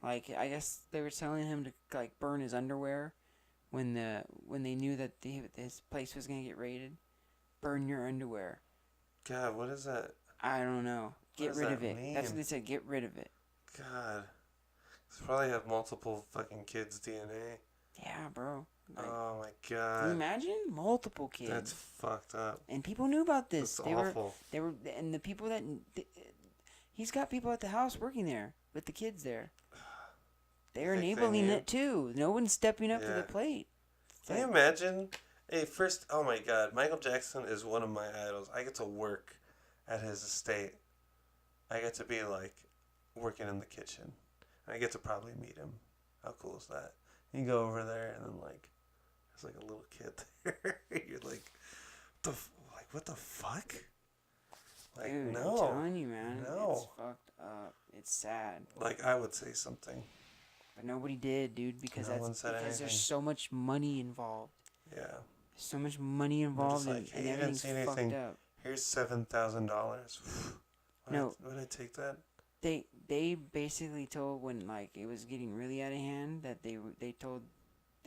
Like, I guess they were telling him to like burn his underwear when they knew that his place was gonna get raided. Burn your underwear. God, what is that? I don't know. Get does rid that of it. That's what mean? they said. Get rid of it. God. They probably have multiple fucking kids' DNA. Yeah, bro. Like, Oh my can you God. imagine multiple kids? That's fucked up. And people knew about this. That's awful. They were, and the people that he's got people at the house working there with the kids there. They're Think they enabling knew? it too. No one's stepping up to Yeah. the plate. It's Can you like, imagine? Hey, first, oh my God, Michael Jackson is one of my idols. I get to work at his estate. I get to be like working in the kitchen. I get to probably meet him. How cool is that? You go over there and then like there's like a little kid there. You're like, what the fuck? Like dude, no, I'm telling you, man. no. It's fucked up. It's sad. Like I would say something. But nobody did, dude, because No one that's said because anything. there's so much money involved. Yeah. So much money involved, like, and, "Hey, and you didn't everything's see anything." fucked up. Here's $7,000. No. Would I take that? They basically told, when like it was getting really out of hand, that they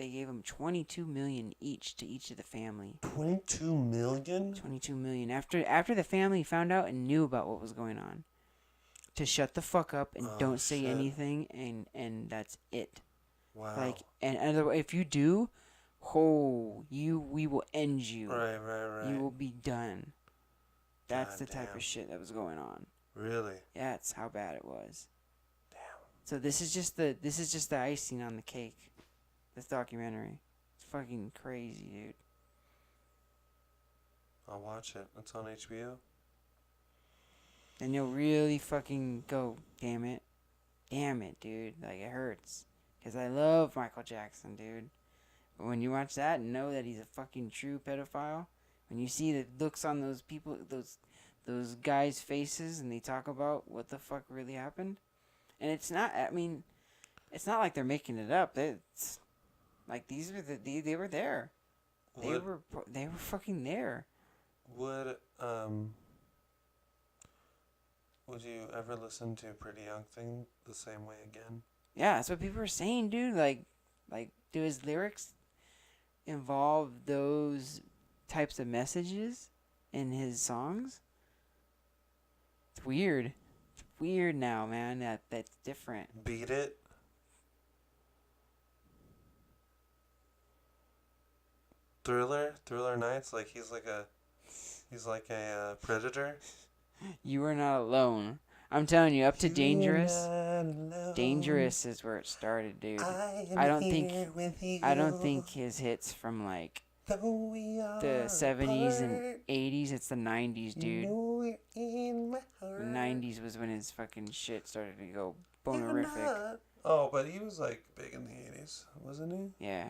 gave them 22 million each to each of the family. 22 million? 22 million after the family found out and knew about what was going on, to shut the fuck up and Oh, don't say shit. anything, and that's it. Wow. Like, and if you do, we will end you. Right. You will be done. That's God the type damn. of shit that was going on. Really? Yeah, it's how bad it was. Damn. So this is just the icing on the cake. This documentary. It's fucking crazy, dude. I'll watch it. It's on HBO. And you'll really fucking go, damn it, dude. Like, it hurts, cause I love Michael Jackson, dude. But when you watch that and know that he's a fucking true pedophile, when you see the looks on those people, those guys' faces, and they talk about what the fuck really happened, and it's not. I mean, it's not like they're making it up. It's like these were they were there. They were fucking there. Would you ever listen to Pretty Young Thing the same way again? Yeah, that's what people are saying, dude. Like, do his lyrics involve those types of messages in his songs? It's weird. It's weird now, man. That's different. Beat It? Thriller Nights? Like he's like a predator? You are not alone. I'm telling you, up to Dangerous. Dangerous is where it started, dude. I don't think his hits from like Though we are the 70s and apart, 80s. It's the 90s, you dude. know we're in my heart. The 90s was when his fucking shit started to go You're bonerific. not. Oh, but he was like big in the 80s, wasn't he? Yeah.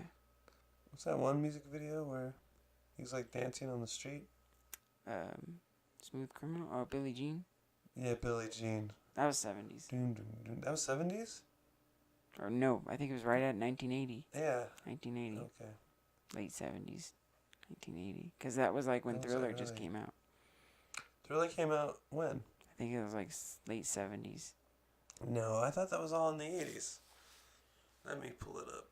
What's that one music video where he's like dancing on the street? Smooth Criminal? Oh, Billie Jean? Yeah, Billie Jean. That was 70s. That was 70s? Or no, I think it was right at 1980. Yeah. 1980. Okay. Late 70s. 1980. Because that was like when That was Thriller like just early. came out. Thriller came out when? I think it was like late 70s. No, I thought that was all in the 80s. Let me pull it up.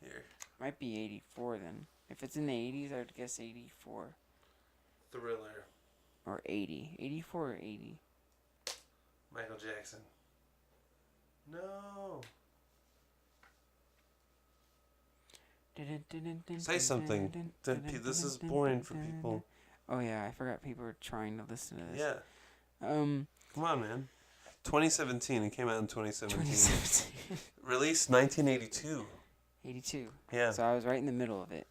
Here. Might be 84 then. If it's in the 80s, I would guess 84. Thriller. Or 80. 84 or 80. Michael Jackson. No. Say something. This is boring for people. Oh yeah, I forgot people were trying to listen to this. Yeah. Come on, man. 2017. It came out in 2017. 2017. Released 1982. 82. Yeah. So I was right in the middle of it.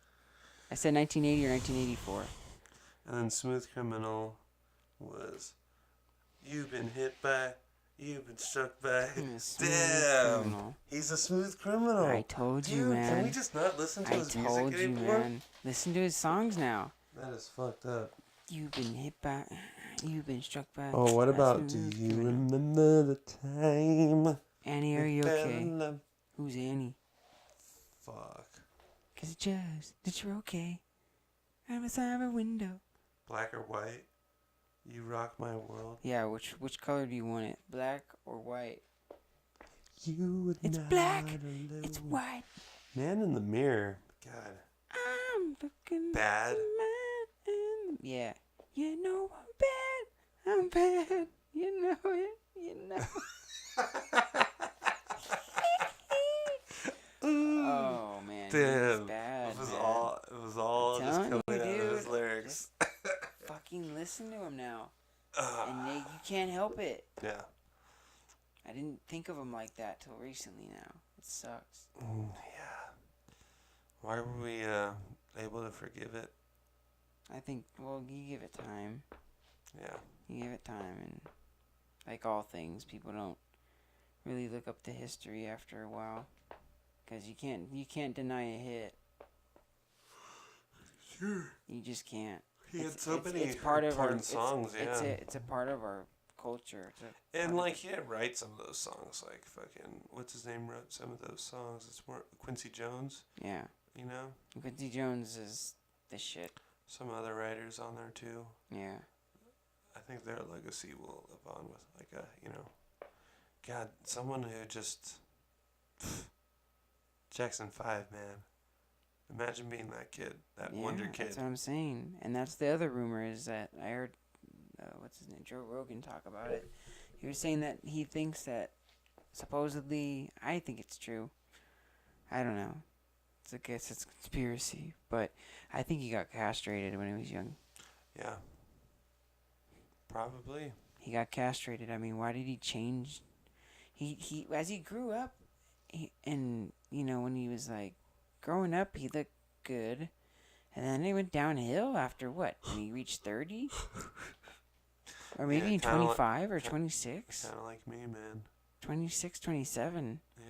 I said 1980 or 1984. And then Smooth Criminal was You've been hit by, you've been struck by. Damn. Criminal. He's a smooth criminal. I told you, Dude, man. Can we just not listen to I his music told you, anymore? man. Listen to his songs now. That is fucked up. You've been hit by, you've been struck by. Oh, what a about Do smooth You criminal. Remember the Time? Annie, are we you fell okay? in love? Who's Annie? Fuck. 'Cause it just that you're okay. I'm beside my window. Black or white? You rock my world. Yeah, which color do you want it? Black or white? You would It's not black. alone. It's white. Man in the Mirror. God. I'm fucking Bad. man. Yeah. You know I'm bad. I'm bad. You know it. You know. Oh man. Damn. It's bad. It was man. all just Telling coming you, out of his dude. lyrics. Fucking listen to him now. And you can't help it. Yeah. I didn't think of him like that till recently now. It sucks. Yeah. Why were we able to forgive it? I think, well, you give it time. Yeah. You give it time, and like all things, people don't really look up the history after a while, because you can't deny a hit. Sure. You just can't. He had so many it's part of our important songs, yeah. It's a part of our culture. And like he had write some of those songs, like fucking what's his name wrote some of those songs. It's more Quincy Jones. Yeah. You know. Quincy Jones is the shit. Some other writers on there too. Yeah. I think their legacy will live on with like a God, someone who just Jackson 5, man. Imagine being that kid, that wonder kid. That's what I'm saying. And that's the other rumor is that I heard, what's his name, Joe Rogan talk about it. He was saying that he thinks that supposedly, I think it's true. I don't know. I guess it's conspiracy, but I think he got castrated when he was young. Yeah. Probably. He got castrated. I mean, why did he change? He as he grew up, and you know when he was like growing up, he looked good, and then it went downhill after what? When he reached 30, or maybe in 25 or 26. Kind of like me, man. 26, 27. Yeah.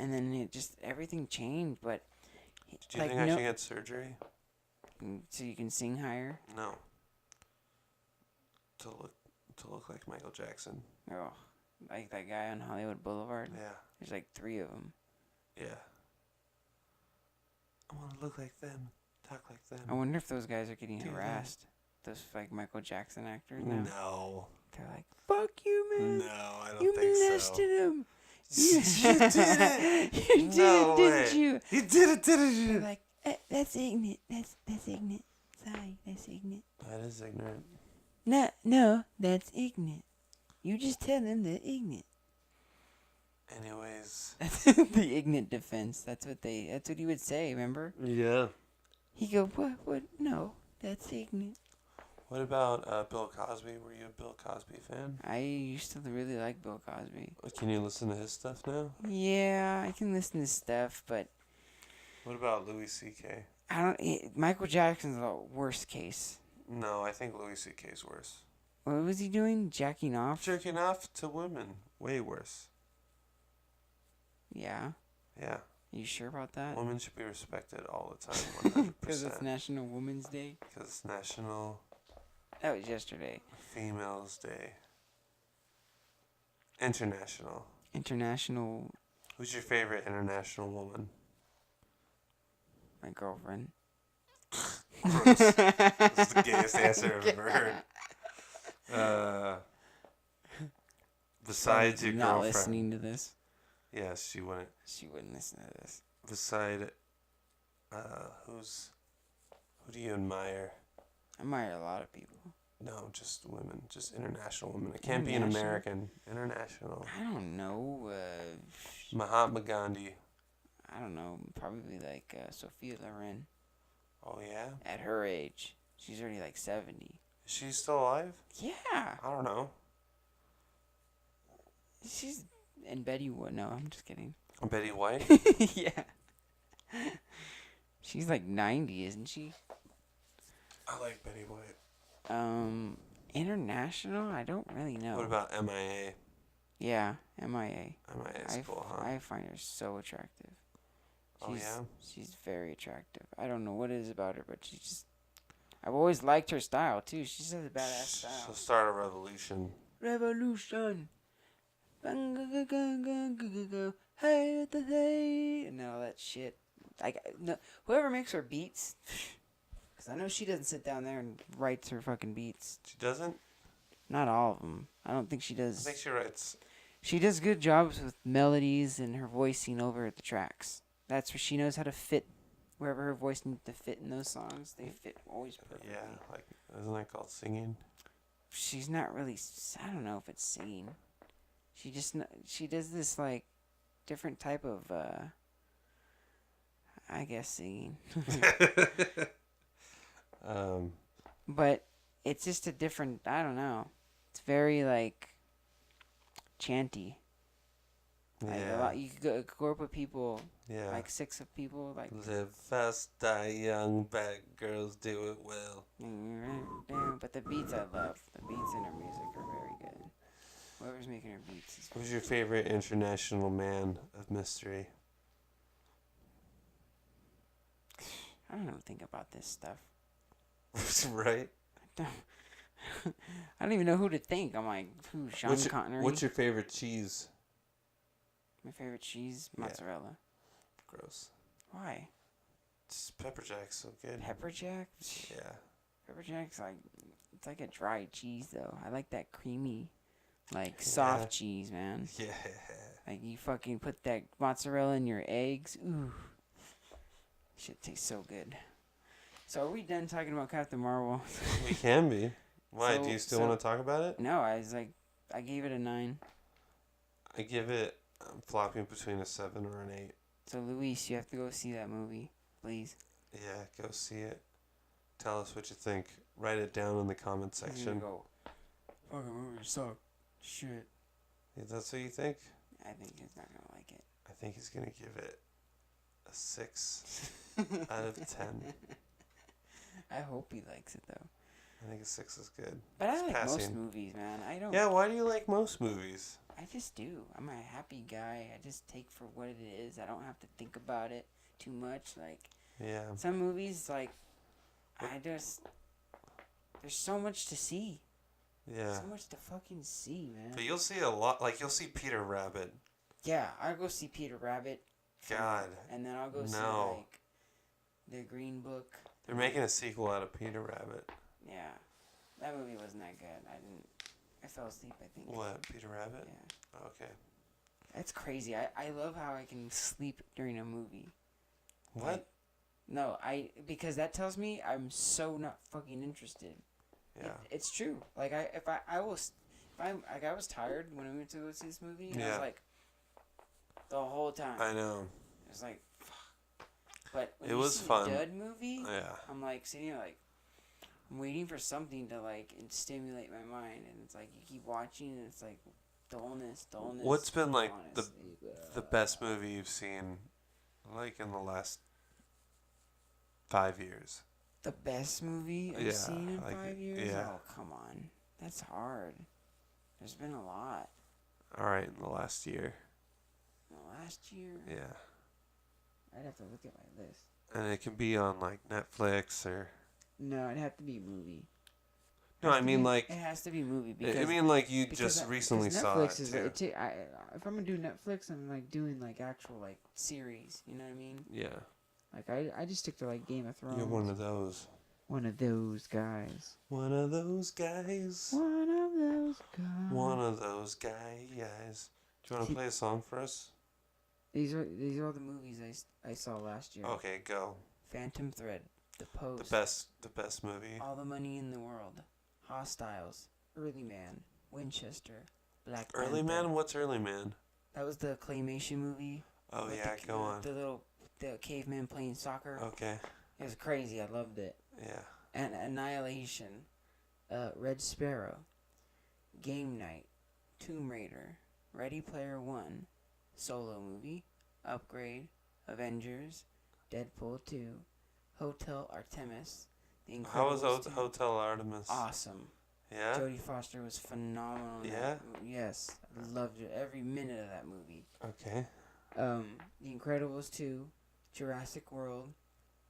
And then it just everything changed, but. Do you think I should get surgery? So you can sing higher? No. To look like Michael Jackson. Oh, like that guy on Hollywood Boulevard? Yeah. There's like 3 of them. Yeah. I want to look like them, talk like them. I wonder if those guys are getting Do harassed. Those like Michael Jackson actors now. No. They're like, fuck you, man. No, I don't you think so. molested him. You did it. You did No it, didn't way. you? You did it, didn't you? They're like, that's ignorant. That's ignorant. Sorry, that's ignorant. That is ignorant. No, that's ignorant. You just tell them they're ignorant. Anyways. That's the ignorant defense. That's what he would say, remember? Yeah. He go, what? No, that's ignorant. What about Bill Cosby? Were you a Bill Cosby fan? I used to really like Bill Cosby. Can you listen to his stuff now? Yeah, I can listen to stuff, but... What about Louis C.K.? I don't. Michael Jackson's the worst case. No, I think Louis C.K.'s worse. What was he doing? Jacking off? Jerking off to women, way worse. Yeah. Yeah. You sure about that? Women should be respected all the time, 100%. Because it's National Women's Day. Because it's National That was yesterday. Females Day. International. International. Who's your favorite international woman? My girlfriend. Gross. This is the gayest answer I've ever heard. Besides your not girlfriend. listening to this. Yes, she wouldn't. She wouldn't listen to this. Beside, who do you admire? I admire a lot of people. No, just women, just international women. It can't be an International? American. International. I don't know. Mahatma Gandhi. I don't know. Probably like Sophia Loren. Oh yeah, At her age, she's already like 70. is she still alive? Yeah. I don't know. She's. And Betty Wood. No, I'm just kidding. Betty White. Yeah. She's like 90, isn't she? I like Betty White. International? I don't really know. What about MIA? Yeah, MIA. MIA is cool, huh? I find her so attractive. Oh, yeah? She's very attractive. I don't know what it is about her, but she's just. I've always liked her style too. She has a badass style. She'll start a revolution. Revolution. Hey, hey, and all that shit. Like, no, whoever makes her beats, because I know she doesn't sit down there and writes her fucking beats. She doesn't? Not all of them. I don't think she I does. think she writes. She does good jobs with melodies and her voicing over the tracks. That's where she knows how to fit wherever her voice needs to fit in those songs. They fit always perfectly. Yeah, like, isn't that called singing? She's not really. I don't know if it's singing. She does this like different type of I guess singing. But it's just a different, I don't know. It's very like chanty. Like a lot, you could go group of people, Yeah. like 6 of people, like Live fast, die young, bad girls do it well. but the beats I love. The beats in her music are very good. Whoever's making her beats is Who's your favorite international man of mystery? I don't know, think about this stuff. Right? I don't even know who to think. I'm like, who? Sean Connery? What's your favorite cheese? My favorite cheese? Yeah. Mozzarella. Gross. Why? Just pepper jack's so good. Pepper jack? Yeah. Pepper jack's like, it's like a dry cheese though. I like that creamy, like soft cheese, man. Yeah. Like you fucking put that mozzarella in your eggs. Ooh. Shit tastes so good. So are we done talking about Captain Marvel? We can be. Why? So- Do you still so- want to talk about it? No, I gave it a 9. I give it, I'm flopping between a 7 or an 8. So Luis, you have to go see that movie, please. Yeah, go see it. Tell us what you think. Write it down in the comment He's gonna section. go, fucking movie suck. Shit. Is that what you think? I think he's not gonna like it. I think he's going to give it a 6 out of 10. I hope he likes it though. I think a 6 is good. But It's I like most passing. movies, man. I don't. Yeah, why do you like most movies? I just do. I'm a happy guy. I just take for what it is. I don't have to think about it too much. Like Yeah. some movies, like there's so much to see. Yeah. So much to fucking see, man. But you'll see a lot. Like, you'll see Peter Rabbit. Yeah, I'll go see Peter Rabbit. God. And then I'll go see No. like the Green Book. They're making a sequel out of Peter Rabbit. Yeah, that movie wasn't that good. I fell asleep, I think. What? Peter Rabbit? Yeah. Okay. That's crazy. I love how I can sleep during a movie. What? Like, no, because that tells me I'm so not fucking interested. Yeah. It's true. Like I was tired when I went to go see this movie. And I Yeah. was like, the whole time. I know. It was like, fuck. But when It you was see fun. a dud movie, Yeah. I'm like sitting here like, I'm waiting for something to like stimulate my mind, and it's like you keep watching, and it's like dullness. What's been like honestly. the best movie you've seen, like in the last 5 years. The best movie I've Yeah, seen in like, 5 years? yeah. Oh, come on. That's hard. There's been a lot. All right, in the last year. Last year? Yeah. I'd have to look at my list. And it can be on like Netflix or. No, it'd have to be a movie. No, I mean like. It has to be a movie I because mean like you because just recently saw it Netflix is too. if I'm gonna do Netflix, I'm like doing like actual like series. You know what I mean? Yeah. Like I just stick to like Game of Thrones. You're one of those. One of those guys. One of those guys. One of those guys. One of those guys. Do you want to play a song for us? These are all the movies I saw last year. Okay, go. Phantom Thread, The Post, The best movie. All the Money in the World, Hostiles, Early Man, Winchester, Black Early Panther. Man? What's Early Man? That was the claymation movie. Oh with yeah, go on. The caveman playing soccer. Okay. It was crazy. I loved it. Yeah. And Annihilation, Red Sparrow, Game Night, Tomb Raider, Ready Player One, Solo Movie, Upgrade, Avengers, Deadpool 2, Hotel Artemis, The Incredibles. How was 2. Hotel Artemis? Awesome. Yeah. Jodie Foster was phenomenal. In Yeah? that yes, I loved it, every minute of that movie. Okay. The Incredibles 2, Jurassic World,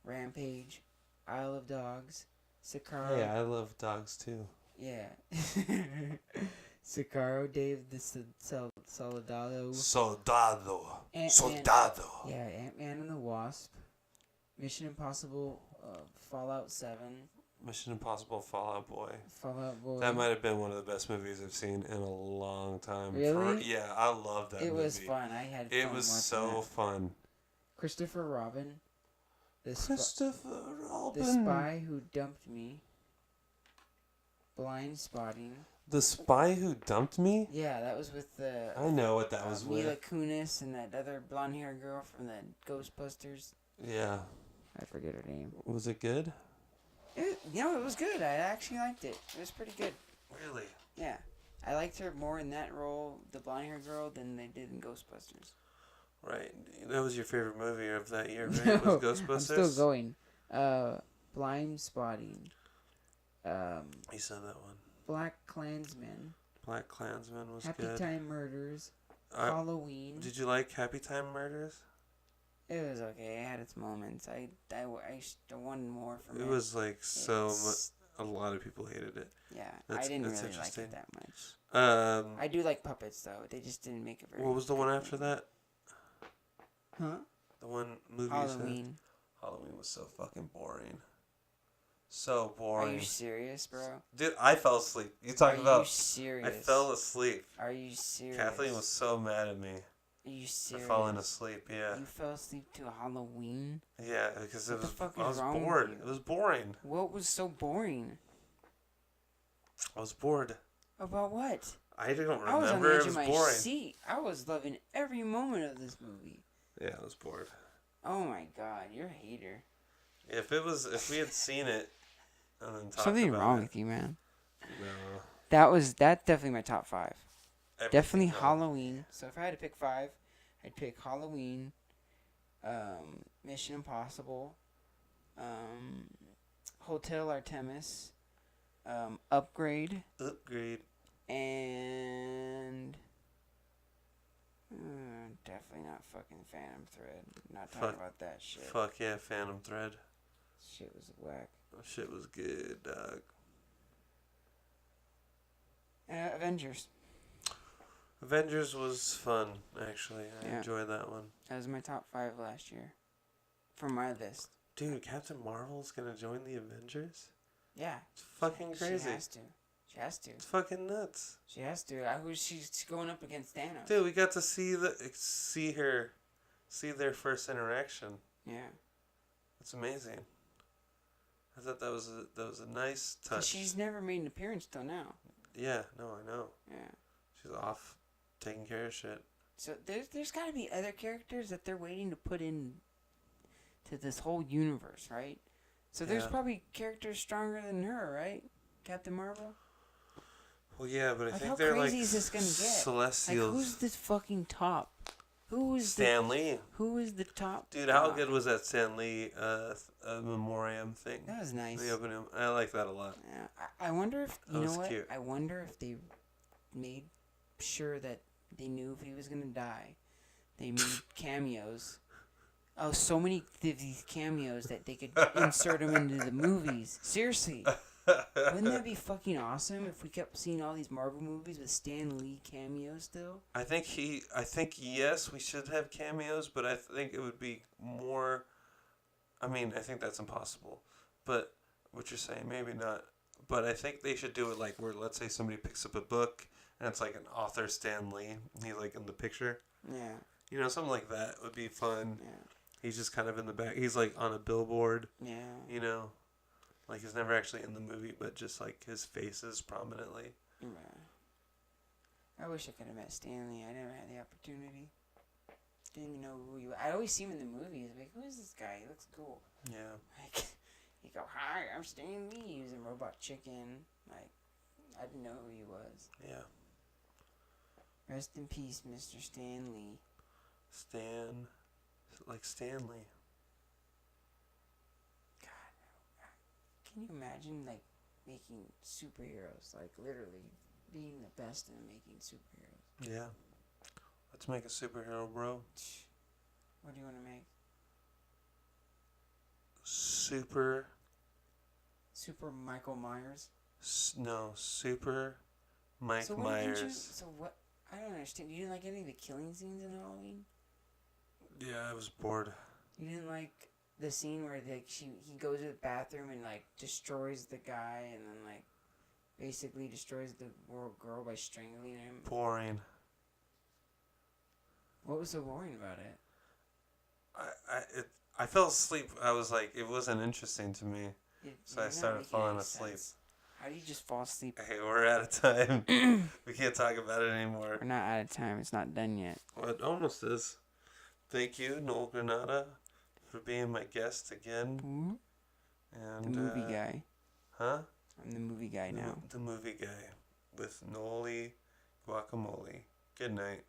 Rampage, Isle of Dogs, Sicario. Yeah, I love dogs too. Yeah. Sicario, Dave the Soldado. Soldado. Yeah, Ant-Man and the Wasp. Mission Impossible, Fallout 7. Mission Impossible Fallout Boy. Fallout Boy. That might have been one of the best movies I've seen in a long time. Really? Yeah, I love that movie. It was fun. I had fun. It was so watching that. fun. Christopher Robin. Christopher Robin. The Spy Who Dumped Me. Blind Spotting. The Spy Who Dumped Me? Yeah, that was with the... I know what that was Mila with. Kunis and that other blonde-haired girl from the Ghostbusters. Yeah. I forget her name. Was it good? It was good. I actually liked it. It was pretty good. Really? Yeah. I liked her more in that role, the blonde-haired girl, than they did in Ghostbusters. Right. That was your favorite movie of that year, right? No, Was Ghostbusters? I'm still going. Blind Spotting. You said that one. Black Klansman. Black Klansman was Happy good. Time Murders. Halloween. Did you like Happy Time Murders? It was okay. It had its moments. I wanted more from it. It was like a lot of people hated it. Yeah, I didn't really like it that much. I do like puppets though. They just didn't make it very. What was the one after that? Huh? The one movie Halloween. you said? Halloween was so fucking boring. So boring. Are you serious, bro? Dude, I fell asleep. You talking about? Are you serious? I fell asleep. Are you serious? Kathleen was so mad at me. Are you serious? For falling asleep, yeah. You fell asleep to Halloween? Yeah, because What the fuck I is was wrong bored. with you? It was boring. What was so boring? I was bored. About what? I don't remember. I was on the edge It was of my boring. seat. I was loving every moment of this movie. Yeah, I was bored. Oh my god, you're a hater. If we had seen it and then talked Something about wrong it, with you, man. No. That's definitely my top 5. Definitely Everything else. Halloween. So if I had to pick 5, I'd pick Halloween, Mission Impossible, Hotel Artemis, Upgrade, and definitely not fucking Phantom Thread. Not talking about that shit. Fuck yeah, Phantom Thread. Shit was whack. That shit was good, dog. Avengers. Avengers was fun, actually. I Yeah. enjoyed that one. That was my top 5 last year. For my list. Dude, Captain Marvel's gonna join the Avengers? Yeah. It's fucking crazy. She has to. She has to. It's fucking nuts. She has to. She's going up against Thanos. Dude, we got to see their first interaction. Yeah. It's amazing. I thought that was a nice touch. She's never made an appearance till now. Yeah, no, I know. Yeah. She's off taking care of shit. So there's got to be other characters that they're waiting to put in to this whole universe, right? So there's probably characters stronger than her, right? Captain Marvel? Well, yeah, but I Like, think how they're crazy like is this gonna get? celestials. Like, who's this fucking top? Who was Stan Lee. Who was the top? Dude, how good was that Stan Lee memoriam thing? That was nice. The opening. I like that a lot. Yeah, I wonder if you That know was what? cute. I wonder if they made sure that they knew if he was gonna die. They made cameos. Oh, so many of these cameos that they could insert him into the movies. Seriously, wouldn't that be fucking awesome if we kept seeing all these Marvel movies with Stan Lee cameos still? I think yes, we should have cameos, but I think it would be more. I mean, I think that's impossible. But what you're saying, maybe not. But I think they should do it like where, let's say, somebody picks up a book and it's like an author, Stan Lee. He's like in the picture. Yeah. You know, something like that would be fun. Yeah. He's just kind of in the back. He's like on a billboard. Yeah. You know, like he's never actually in the movie, but just like his face is prominently. Yeah. I wish I could have met Stanley. I never had the opportunity. Didn't even know who he was. I always see him in the movies. Like, who is this guy? He looks cool. Yeah. Like, he go, hi, I'm Stan Lee. He was in Robot Chicken. Like, I didn't know who he was. Yeah. Rest in peace, Mr. Stan Lee. Like Stanley. God, can you imagine, like, making superheroes? Like, literally being the best in making superheroes. Yeah. Let's make a superhero, bro. What do you want to make? Super Michael Myers? Super Mike so Myers. So what? I don't understand. You didn't like any of the killing scenes in Halloween? Yeah, I was bored. You didn't like the scene where he goes to the bathroom and like destroys the guy and then like basically destroys the girl by strangling him? Boring. What was so boring about it? I fell asleep. I was like, it wasn't interesting to me. So I started falling asleep. How do you just fall asleep? Hey, we're out of time. We can't talk about it anymore. We're not out of time. It's not done yet. Well, it almost is. Thank you, Noel Granada, for being my guest again. Mm-hmm. And The movie guy. Huh? I'm the movie guy now. The movie guy with Noli Guacamole. Good night.